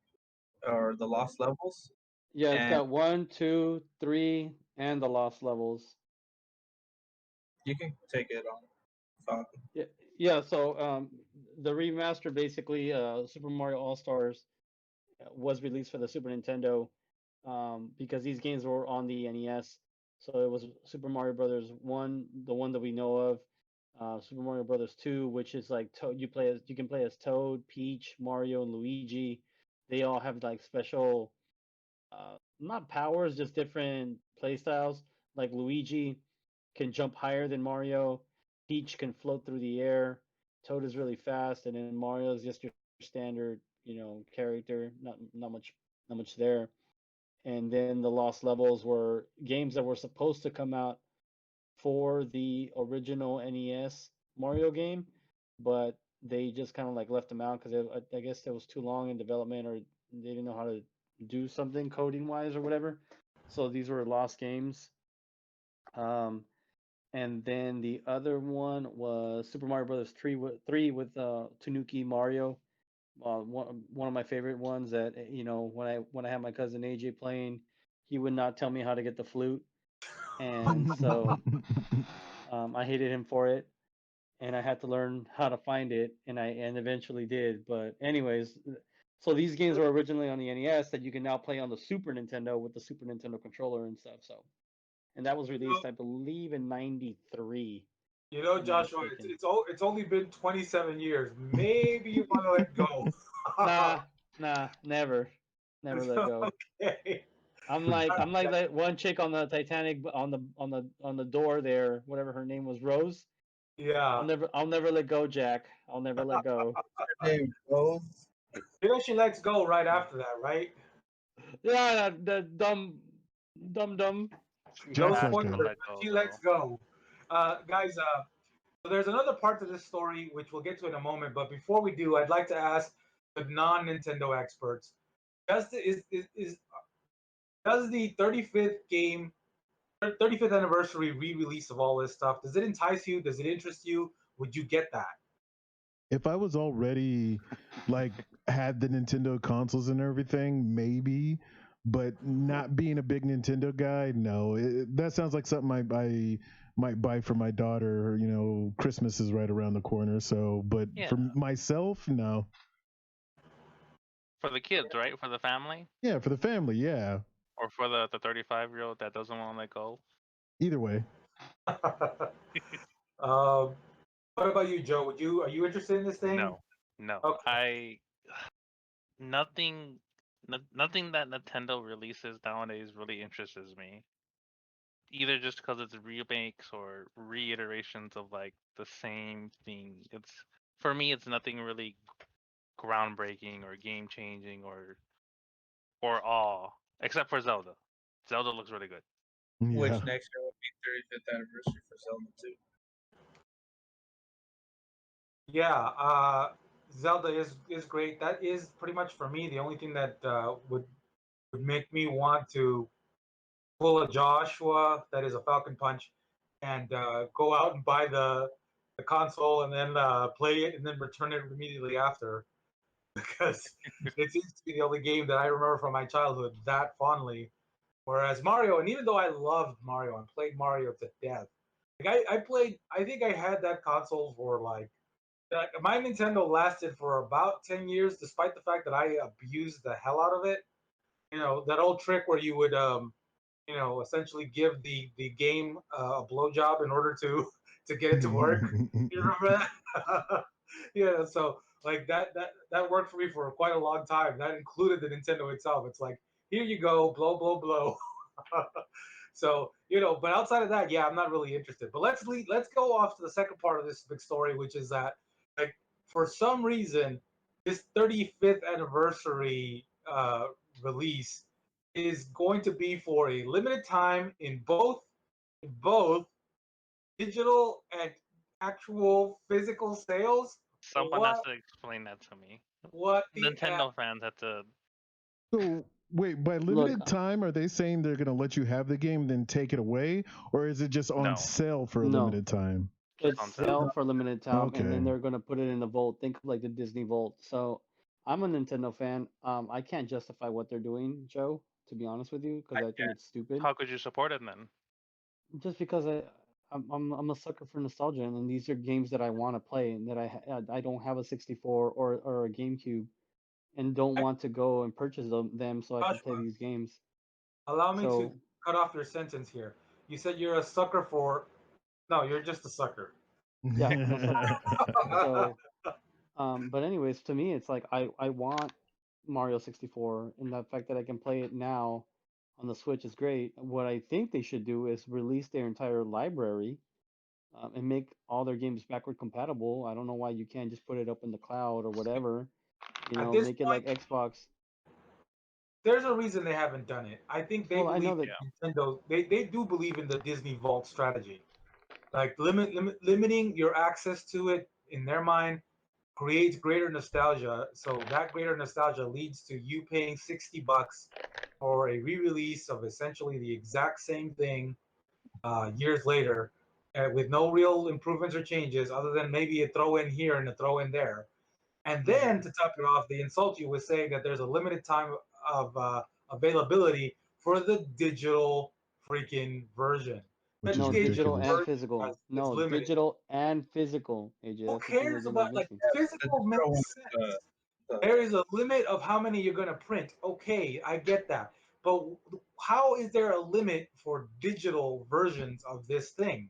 or the Lost Levels. Yeah, it's And got 1, 2, 3, and the lost levels. you can take it on Falcon. Yeah, yeah. So the remaster basically, Super Mario All Stars, was released for the Super Nintendo, because these games were on the NES. So it was Super Mario Brothers One, the one that we know of, Super Mario Brothers Two, which is like you can play as Toad, Peach, Mario, and Luigi. They all have like special, not powers, just different play styles. Like Luigi can jump higher than Mario. Peach can float through the air. Toad is really fast, and then Mario is just your standard, character. Not much there. And then the Lost Levels were games that were supposed to come out for the original NES Mario game, but they just kind of like left them out because I guess it was too long in development, or they didn't know how to do something coding wise or whatever. So these were lost games. Um, and then the other one was Super Mario Brothers 3 with Tanuki Mario. One of my favorite ones that when I had my cousin AJ playing, he would not tell me how to get the flute, and so I hated him for it, and I had to learn how to find it, and eventually did. But anyways, so these games were originally on the NES that you can now play on the Super Nintendo with the Super Nintendo controller and stuff. So, and that was released, I believe, in '93. You know, If I'm not Joshua, mistaken. it's only been 27 years. Maybe you want to let go. Nah, never let go. Okay. I'm like that one chick on the Titanic on the door there, whatever her name was, Rose. Yeah. I'll never let go, Jack. I'll never let go. Hey, Rose. You know, she lets go right after that, right? Yeah, the dumb. You Just No have like to that. spoilers. let go She lets though. go. Guys, so there's another part to this story which we'll get to in a moment. But before we do, I'd like to ask the non-Nintendo experts: Does the, is does the 35th game, 35th anniversary re-release of all this stuff, does it entice you? Does it interest you? Would you get that? If I was already like had the Nintendo consoles and everything, maybe, but not being a big Nintendo guy, no. That sounds like something I might buy for my daughter. You know, Christmas is right around the corner, so. But Yeah, for myself, no. for the kids, right? For the family, Yeah, for the family, yeah. or for the 35-year-old that doesn't want to let go. Either way. um, what about you, Joe? Are you interested in this thing? No, no. Okay. Nothing, nothing that Nintendo releases nowadays really interests me. Either just because it's remakes or reiterations of like the same thing. It's for me, it's nothing really groundbreaking or game changing or awe, except for Zelda. Zelda looks really good. Which Yeah. next year will be 35th anniversary for Zelda 2. Yeah, Zelda is great. That is pretty much for me the only thing that would make me want to pull a Joshua, that is a Falcon Punch, and go out and buy the console and then play it and then return it immediately after because it seems to be the only game that I remember from my childhood that fondly. Whereas Mario, and even though I loved Mario and played Mario to death, like I played, I think I had that console for like my Nintendo lasted for about 10 years, despite the fact that I abused the hell out of it. You know, that old trick where you would, essentially give the game a blowjob in order to to get it to work. You remember that? Yeah, so like that worked for me for quite a long time. That included the Nintendo itself. It's like, here you go, blow, blow, blow. So but outside of that, yeah, I'm not really interested. But let's go off to the second part of this big story, which is that like for some reason this 35th anniversary release is going to be for a limited time in both digital and actual physical sales. Someone has What to explain that to me. what the Nintendo fans have to. So wait, by Look, limited time, are they saying they're gonna let you have the game, then take it away, or is it just on No, sale for a no, limited time? just it's on sale. sale for limited time, and Okay. then they're gonna put it in the vault. Think of like the Disney Vault. So, I'm a Nintendo fan. I can't justify what they're doing, Joe. To be honest with you, because I I think can't. it's stupid. How could you support it then? Just because I'm a sucker for nostalgia, and these are games that I want to play, and that I don't have a 64 or a GameCube, and don't I, want to go and purchase them so I can play Joshua, these games. allow me to So cut off your sentence here. You said you're a sucker for. No, you're just a sucker. yeah, I'm a sucker. So but anyways, to me, it's like I want Mario 64, and the fact that I can play it now on the Switch is great. What I think they should do is release their entire library, and make all their games backward compatible. I don't know why you can't just put it up in the cloud or whatever. At this Make it like point, Xbox. there's a reason they haven't done it. I think they Well, I believe know that. Yeah. Nintendo. They do believe in the Disney Vault strategy, like limiting your access to it in their mind creates greater nostalgia. So that greater nostalgia leads to you paying $60 for a re-release of essentially the exact same thing years later. with no real improvements or changes other than maybe a throw in here and a throw in there. And then to top it off, they insult you with saying that there's a limited time of availability for the digital freaking version. which The is No, digital digital ridiculous. and version physical. is No, limited. digital and physical, AJ. Who That's the thing that cares they're not about like missing. The physical digital one, makes sense. There is a limit of how many you're going to print. Okay, I get that. But how is there a limit for digital versions of this thing?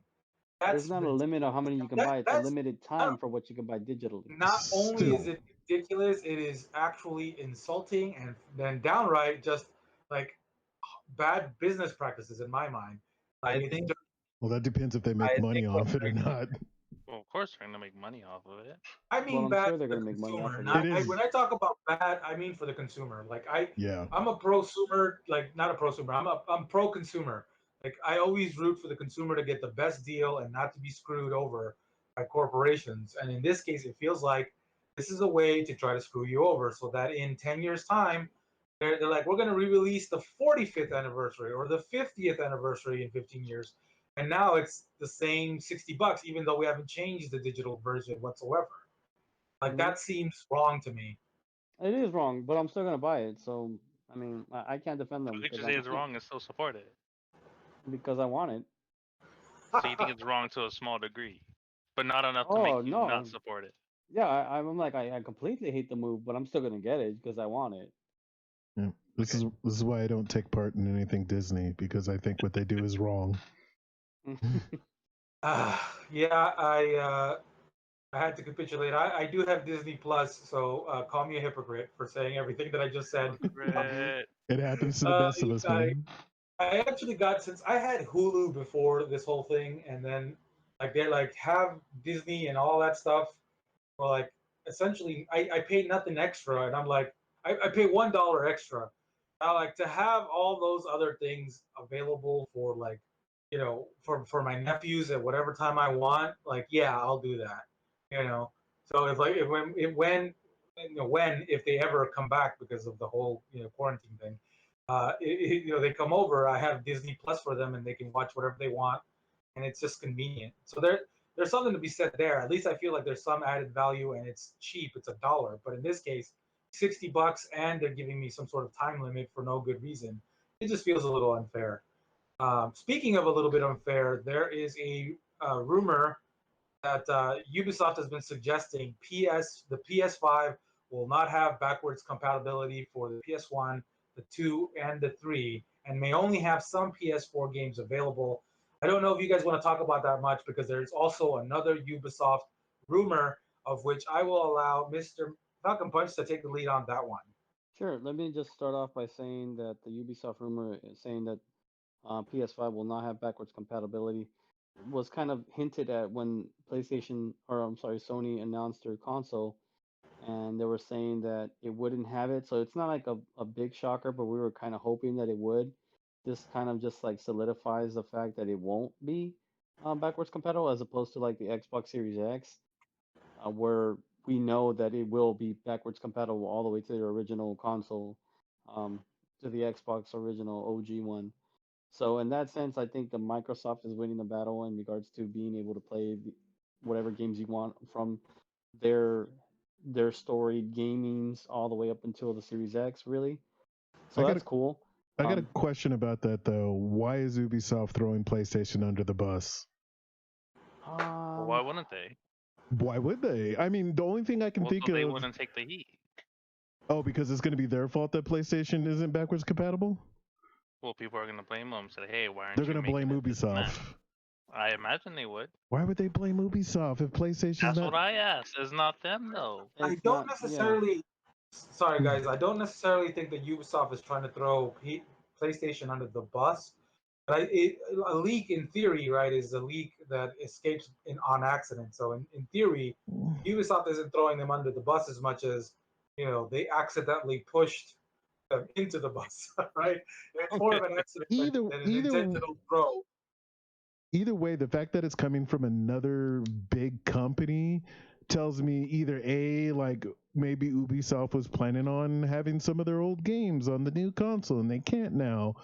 There's That's not a limit on how many you can buy. It's a that's limited time for what you can buy digitally. not only is Still, it ridiculous, it is actually insulting and then downright just like bad business practices in my mind. Like I it's think well, that depends if they make I money think what off it or not. Well, of course they're gonna make money off of it. I Well, mean I'm bad sure they're for the gonna make money off consumer. of it. It Not is, when I talk about bad, I mean for the consumer. Like yeah. I'm a prosumer, like not a prosumer. I'm pro consumer. Like I always root for the consumer to get the best deal and not to be screwed over by corporations. And in this case, it feels like this is a way to try to screw you over, so that in 10 years' time, they're like, we're going to re-release the 45th anniversary or the 50th anniversary in 15 years, and now it's the same $60, even though we haven't changed the digital version whatsoever. Like Hmm. that seems wrong to me. It is wrong, but I'm still gonna buy it. So I mean, I can't defend How them could you because say it's wrong and still support it? because I want it. So you think it's wrong to a small degree, but not enough to make Oh you not no, support it. yeah, I'm like I completely hate the move, but I'm still gonna get it because I want it. Yeah. This is why I don't take part in anything Disney, because I think what they do is wrong. Yeah, I had to capitulate. I do have Disney Plus, so call me a hypocrite for saying everything that I just said. Hmm. Hypocrite. It happens to the best of us, I, man. I actually got, since I had Hulu before this whole thing, and then like they're like have Disney and all that stuff. Well, like essentially, I paid nothing extra, and I'm like, I pay $1 extra. Now, like to have all those other things available for like, for my nephews at whatever time I want, like yeah, I'll do that. You know, so if like when if they ever come back because of the whole quarantine thing, they come over, I have Disney Plus for them, and they can watch whatever they want, and it's just convenient. So there's something to be said there. At least I feel like there's some added value, and it's cheap. It's $1, but in this case, $60, and they're giving me some sort of time limit for no good reason. It just feels a little unfair. Speaking of a little bit unfair, there is a rumor that Ubisoft has been suggesting the PS5 will not have backwards compatibility for the PS1, the 2, and the 3, and may only have some PS4 games available. I don't know if you guys want to talk about that much because there's also another Ubisoft rumor of which I will allow Mr. Falcon Punch to take the lead on that one. Sure. Let me just start off by saying that the Ubisoft rumor is saying that PS5 will not have backwards compatibility was kind of hinted at when PlayStation, or I'm sorry, Sony announced their console, and they were saying that it wouldn't have it. So it's not like a big shocker, but we were kind of hoping that it would. This kind of just like solidifies the fact that it won't be backwards compatible as opposed to like the Xbox Series X, where we know that it will be backwards compatible all the way to the original console, um, to the Xbox original OG one. So in that sense, I think the Microsoft is winning the battle in regards to being able to play whatever games you want from their their storied gamings all the way up until the Series X, really. I So got that's a cool. I got a question about that though. Why is Ubisoft throwing PlayStation under the bus? Well, why wouldn't they? Why would they? I mean, the only thing I can Well, think so they of. wouldn't take the heat. Oh, because it's going to be their fault that PlayStation isn't backwards compatible? Well, people are gonna blame them. Say, hey, why They're aren't you going to making blame it this and that? Ubisoft. I imagine they would. Why would they blame Ubisoft if PlayStation's That's not? what I asked. It's not them though. I it's don't not. Yeah, necessarily. Sorry, guys. I don't necessarily think that Ubisoft is trying to throw PlayStation under the bus. But a leak, in theory, right, is a leak that escapes on accident. So in theory, Ubisoft isn't throwing them under the bus as much as they accidentally pushed them into the bus, right? It's more of an accident Either than an either intentional throw. either way, the fact that it's coming from another big company tells me either A, like maybe Ubisoft was planning on having some of their old games on the new console and they can't now,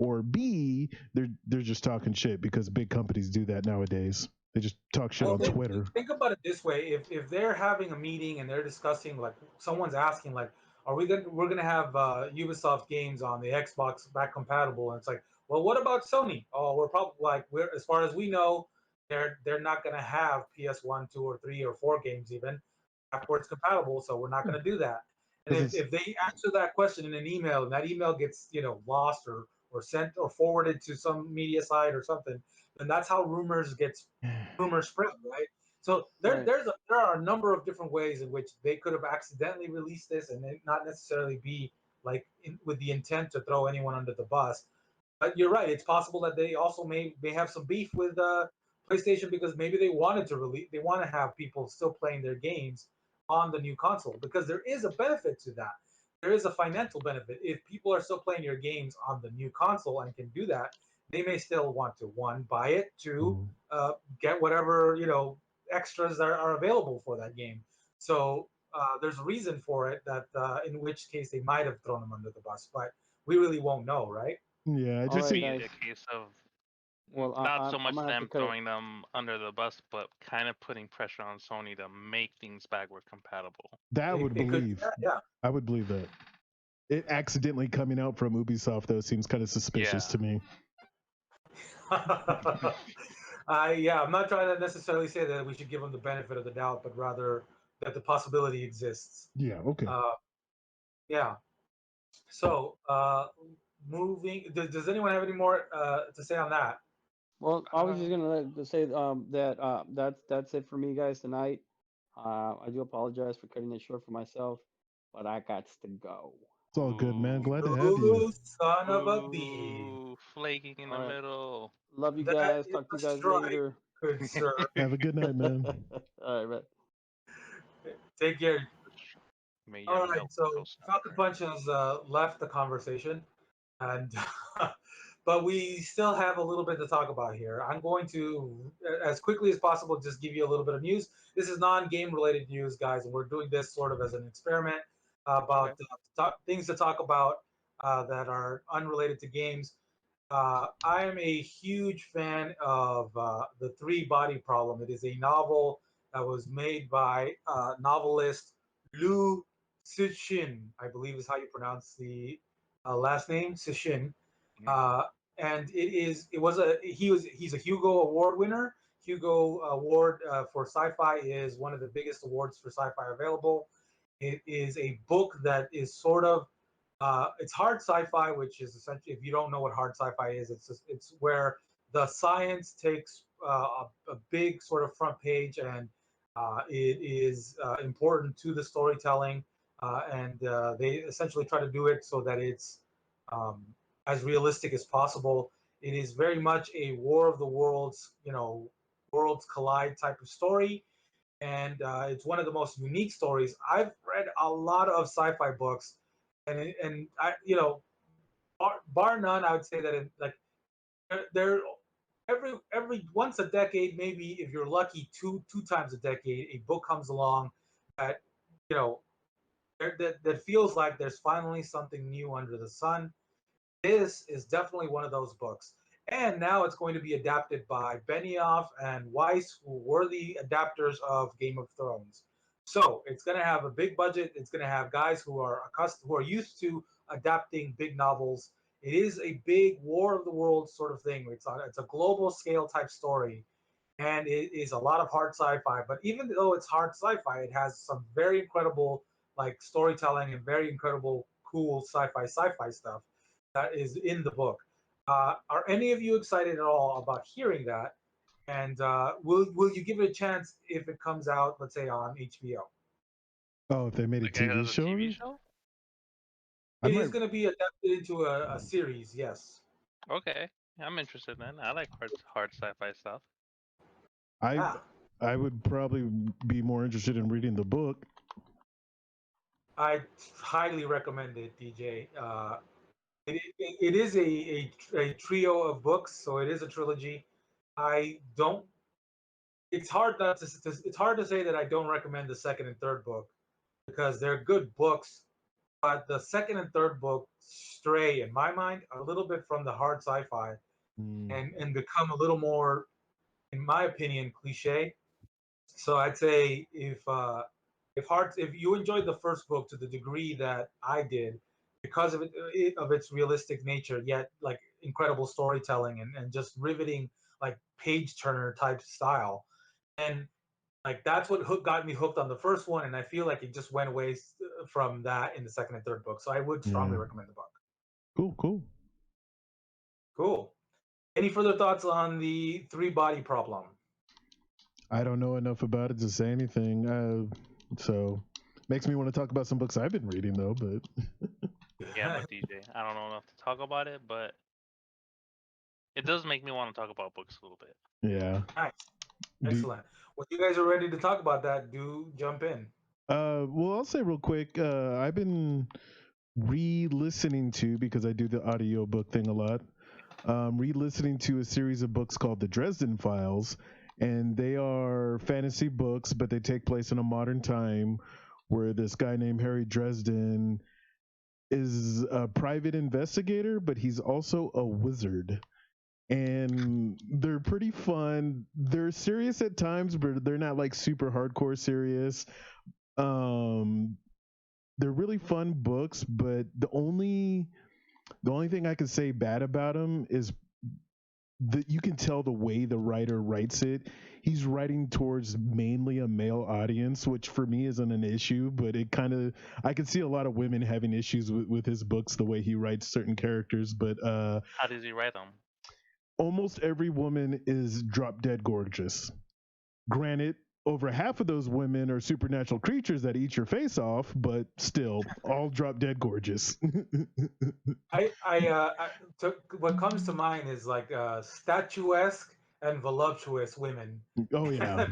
or B, they're just talking shit because big companies do that nowadays. They just talk shit Well, on Twitter. think about it this way: if they're having a meeting and they're discussing, like someone's asking, like, "Are we're gonna have Ubisoft games on the Xbox back compatible?" And it's like, "Well, what about Sony?" Oh, we're probably like we're as far as we know, they're not gonna have PS1, 2, or 3, or 4 games even backwards compatible, so we're not gonna do that. And if they answer that question in an email and that email gets lost or sent or forwarded to some media site or something, then that's how rumors spread, right? So Right. there are a number of different ways in which they could have accidentally released this and it not necessarily be like with the intent to throw anyone under the bus. But you're right; it's possible that they also may have some beef with PlayStation because maybe they want to have people still playing their games on the new console because there is a benefit to that. There is a financial benefit if people are still playing your games on the new console and can do that. They may still want to one buy it, two Mhm. get whatever extras that are available for that game. So there's a reason for it that in which case they might have thrown them under the bus, but we really won't know, right? Yeah, it All just right, seems. Be guys. a case of Well, not so I'm much gonna have to them cut it. throwing them under the bus, but kind of putting pressure on Sony to make things backward compatible. That It, would it could, believe. yeah, I would believe that. It accidentally coming out from Ubisoft though seems kind of suspicious Yeah. to me. yeah. I'm not trying to necessarily say that we should give them the benefit of the doubt, but rather that the possibility exists. Yeah. Okay. Uh, yeah. So, moving. Does anyone have any more to say on that? Well, I was Uh, just to say that that's it for me, guys, tonight. I do apologize for cutting it short for myself, but I got to go. It's all good, man. ooh, Glad to have you. Ooh, son of a bee. ooh, flaking in the All right, middle. love you That guys. is Talk to a you guys strike, later. good sir. Have a good night, man. All right, man. Take care. May your All right. milk So, go Falcon sour. Punch has left the conversation, and but we still have a little bit to talk about here. I'm going to, as quickly as possible, just give you a little bit of news. This is non-game related news, guys, and we're doing this sort of as an experiment Okay. about things to talk about that are unrelated to games. I am a huge fan of The Three Body Problem. It is a novel that was made by novelist Liu Cixin, I believe is how you pronounce the last name, Cixin. Mm. Uh, and he's a Hugo Award winner. Hugo Award for sci-fi is one of the biggest awards for sci-fi available. It is a book that is sort of it's hard sci-fi, which is essentially, if you don't know what hard sci-fi is, it's where the science takes a big sort of front page, and it is important to the storytelling, and they essentially try to do it so that it's um, as realistic as possible. It is very much a War of the Worlds, worlds collide type of story, and it's one of the most unique stories. I've read a lot of sci-fi books, and I, bar none, I would say that like they're every once a decade, maybe if you're lucky, two times a decade, a book comes along that you know that feels like there's finally something new under the sun. This is definitely one of those books. And now it's going to be adapted by Benioff and Weiss, who were the adapters of Game of Thrones. So it's going to have a big budget. It's going to have guys who are used to adapting big novels. It is a big War of the Worlds sort of thing. It's a global scale type story, and it is a lot of hard sci-fi. But even though it's hard sci-fi, it has some very incredible like storytelling and very incredible cool sci-fi stuff that is in the book. Are any of you excited at all about hearing that? And will you give it a chance if it comes out, let's say on HBO? Oh, if they made a Like TV as a show of TV it, show? I It might. is going to be adapted into a series, yes. Okay. I'm interested then. I like hard sci-fi stuff. I Yeah, I would probably be more interested in reading the book. I highly recommend it, DJ. It is a trio of books, so it is a trilogy. I don't. It's hard not to. It's hard to say that I don't recommend the second and third book because they're good books. but the second and third book stray, in my mind, a little bit from the hard sci-fi Mm. and become a little more, in my opinion, cliche. So I'd say if you enjoyed the first book to the degree that I did, because of of its realistic nature, yet like incredible storytelling and just riveting like page turner type style, and like that's what got me hooked on the first one, and I feel like it just went away from that in the second and third book. So I would strongly Yeah. recommend the book. Cool. Cool. Any further thoughts on the three body problem? I don't know enough about it to say anything. So makes me want to talk about some books I've been reading though. But Yeah, I'm with DJ. I don't know enough to talk about it, but it does make me want to talk about books a little bit. yeah. Nice. Do, Excellent. When you guys are ready to talk about that, do jump in. well, I'll say real quick. I've been re-listening to, because I do the audiobook thing a lot. Re-listening to a series of books called the Dresden Files, and they are fantasy books, but they take place in a modern time where this guy named Harry Dresden is a private investigator, but he's also a wizard. And they're pretty fun. They're serious at times, but they're not like super hardcore serious. Um, they're really fun books, but the only thing I could say bad about them is that you can tell the way the writer writes it. He's writing towards mainly a male audience, which for me isn't an issue, but it kind of, I can see a lot of women having issues with his books, the way he writes certain characters. But How does he write them? almost every woman is drop dead gorgeous. Granted, over half of those women are supernatural creatures that eat your face off, but still, all drop dead gorgeous. What comes to mind is like statuesque and voluptuous women. Oh yeah.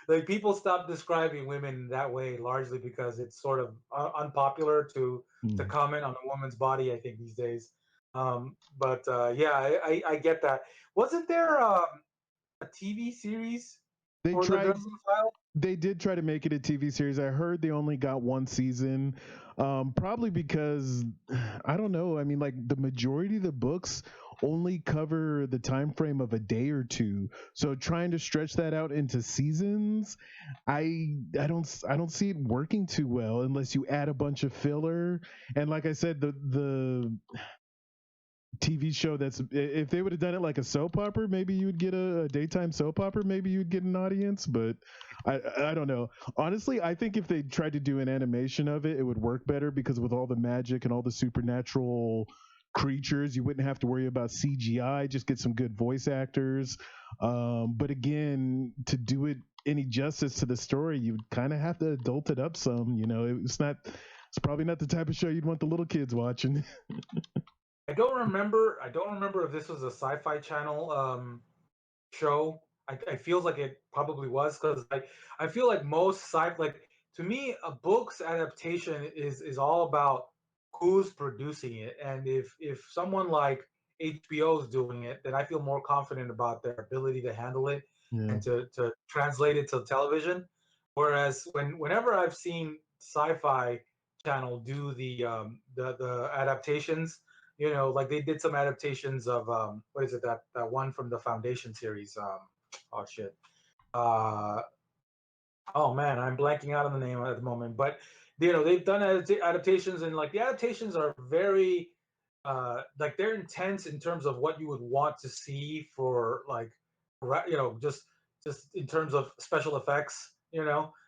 Like people stop describing women that way largely because it's sort of unpopular to Mm. comment on a woman's body. I think these days, but yeah, I get that. Wasn't there a TV series They for the tried Dresden Files? they did try to make it a TV series. I heard they only got one season, probably because I don't know. I mean, like the majority of the books only cover the time frame of a day or two. So trying to stretch that out into seasons, I don't see it working too well unless you add a bunch of filler. And like I said, the TV show that's, if they would have done it like a soap opera, maybe you would get a daytime soap opera, maybe you'd get an audience, but I don't know. Honestly, I think if they tried to do an animation of it, it would work better because with all the magic and all the supernatural creatures, you wouldn't have to worry about CGI, just get some good voice actors. But again, to do it any justice to the story, you kind of have to adult it up some, it's probably not the type of show you'd want the little kids watching. I don't remember. I don't remember if this was a Sci-Fi Channel show. I feel like it probably was because I feel like most sci like to me a book's adaptation is all about who's producing it, and if someone like HBO is doing it, then I feel more confident about their ability to handle it Yeah. and to translate it to television. Whereas whenever I've seen Sci-Fi Channel do the adaptations, like they did some adaptations of what is it, that one from the Foundation series? Oh shit. Uh, oh man, I'm blanking out on the name at the moment. But they've done adaptations, and like the adaptations are very like they're intense in terms of what you would want to see for like just in terms of special effects.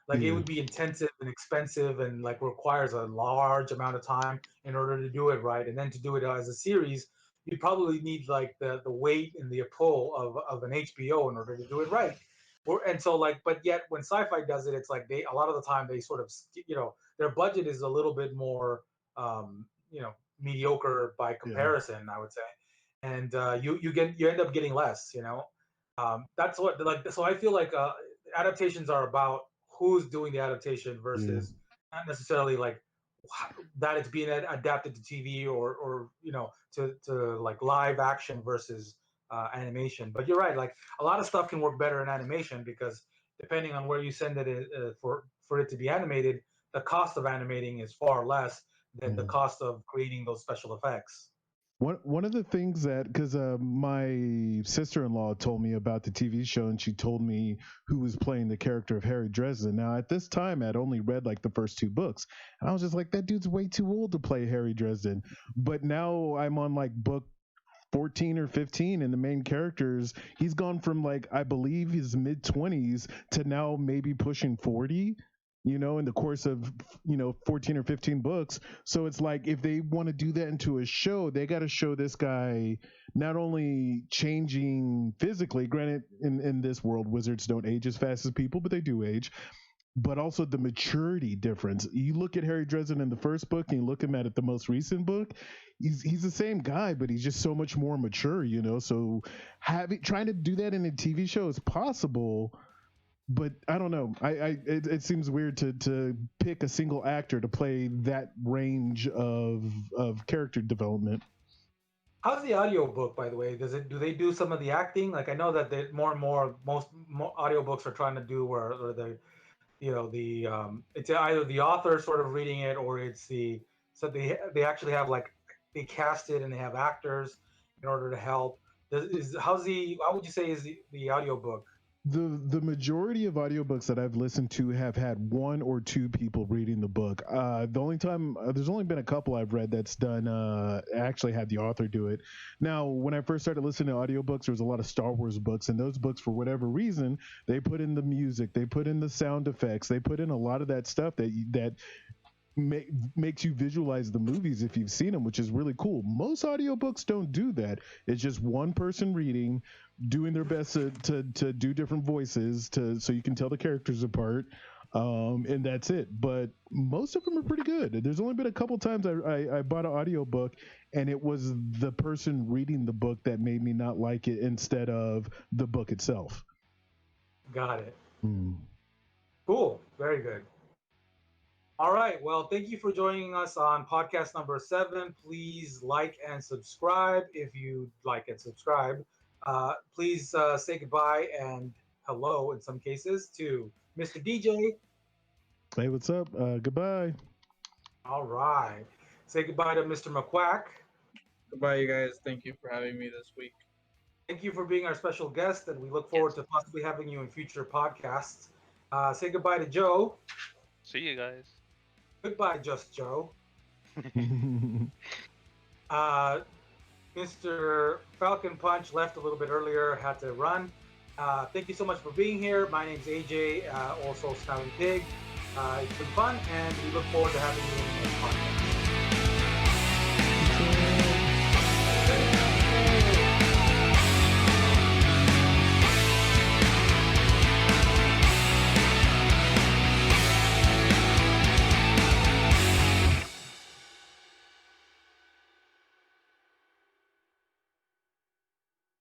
Like it Yeah. would be intensive and expensive and like requires a large amount of time in order to do it right. And then to do it as a series, you probably need like the weight and the pull of an HBO in order to do it right. And so like, but yet when sci-fi does it, it's like they a lot of the time they sort of their budget is a little bit more um, mediocre by Yeah. comparison, I would say, and you end up getting less. That's what like. So I feel like adaptations are about who's doing the adaptation Yeah. versus not necessarily like that it's being adapted to TV or to like live action versus animation. But you're right, like a lot of stuff can work better in animation because depending on where you send it for it to be animated, the cost of animating is far less than the Yeah. cost of creating those special effects. One of the things that, because my sister-in-law told me about the TV show, and she told me who was playing the character of Harry Dresden. Now, at this time, I'd only read like the first two books, and I was just like, that dude's way too old to play Harry Dresden. But now I'm on like book 14 or 15, and the main characters, he's gone from like, I believe his mid 20s to now maybe pushing 40, in the course of 14 or 15 books. So it's like, if they want to do that into a show, they got to show this guy not only changing physically, granted in this world wizards don't age as fast as people, but they do age, but also the maturity difference. You look at Harry Dresden in the first book and you look him at the most recent book, he's the same guy, but he's just so much more mature, So trying to do that in a TV show is possible, but I don't know. It seems weird to pick a single actor to play that range of character development. How's the audiobook, by the way? Do they do some of the acting? Like I know that more and more more audiobooks are trying to do where it's either the author sort of reading it, or it's they actually have like they cast it and they have actors in order to help. How would you say is the audiobook? The majority of audiobooks that I've listened to have had one or two people reading the book. The only time there's only been a couple I've read that's done actually had the author do it. Now, when I first started listening to audiobooks, there was a lot of Star Wars books, and those books, for whatever reason, they put in the music, they put in the sound effects, they put in a lot of that stuff that makes you visualize the movies if you've seen them, which is really cool. Most audiobooks don't do that. It's just one person reading, doing their best to do different voices so you can tell the characters apart, and that's it. But most of them are pretty good. There's only been a couple times I bought an audiobook and it was the person reading the book that made me not like it instead of the book itself. Got it. Cool. Very good. All right. Well, thank you for joining us on podcast number 7. Please like and subscribe if you like and subscribe. Please say goodbye and hello in some cases to Mr. DJ. Hey, what's up? Goodbye. All right. Say goodbye to Mr. McQuack. Goodbye, you guys. Thank you for having me this week. Thank you for being our special guest, and we look forward to possibly having you in future podcasts. Say goodbye to Joe. See you guys. Goodbye, Just Joe. Mr. Falcon Punch left a little bit earlier, had to run. Thank you so much for being here. My name's AJ, also Smiling Pig. It's been fun, and we look forward to having you in the next podcast.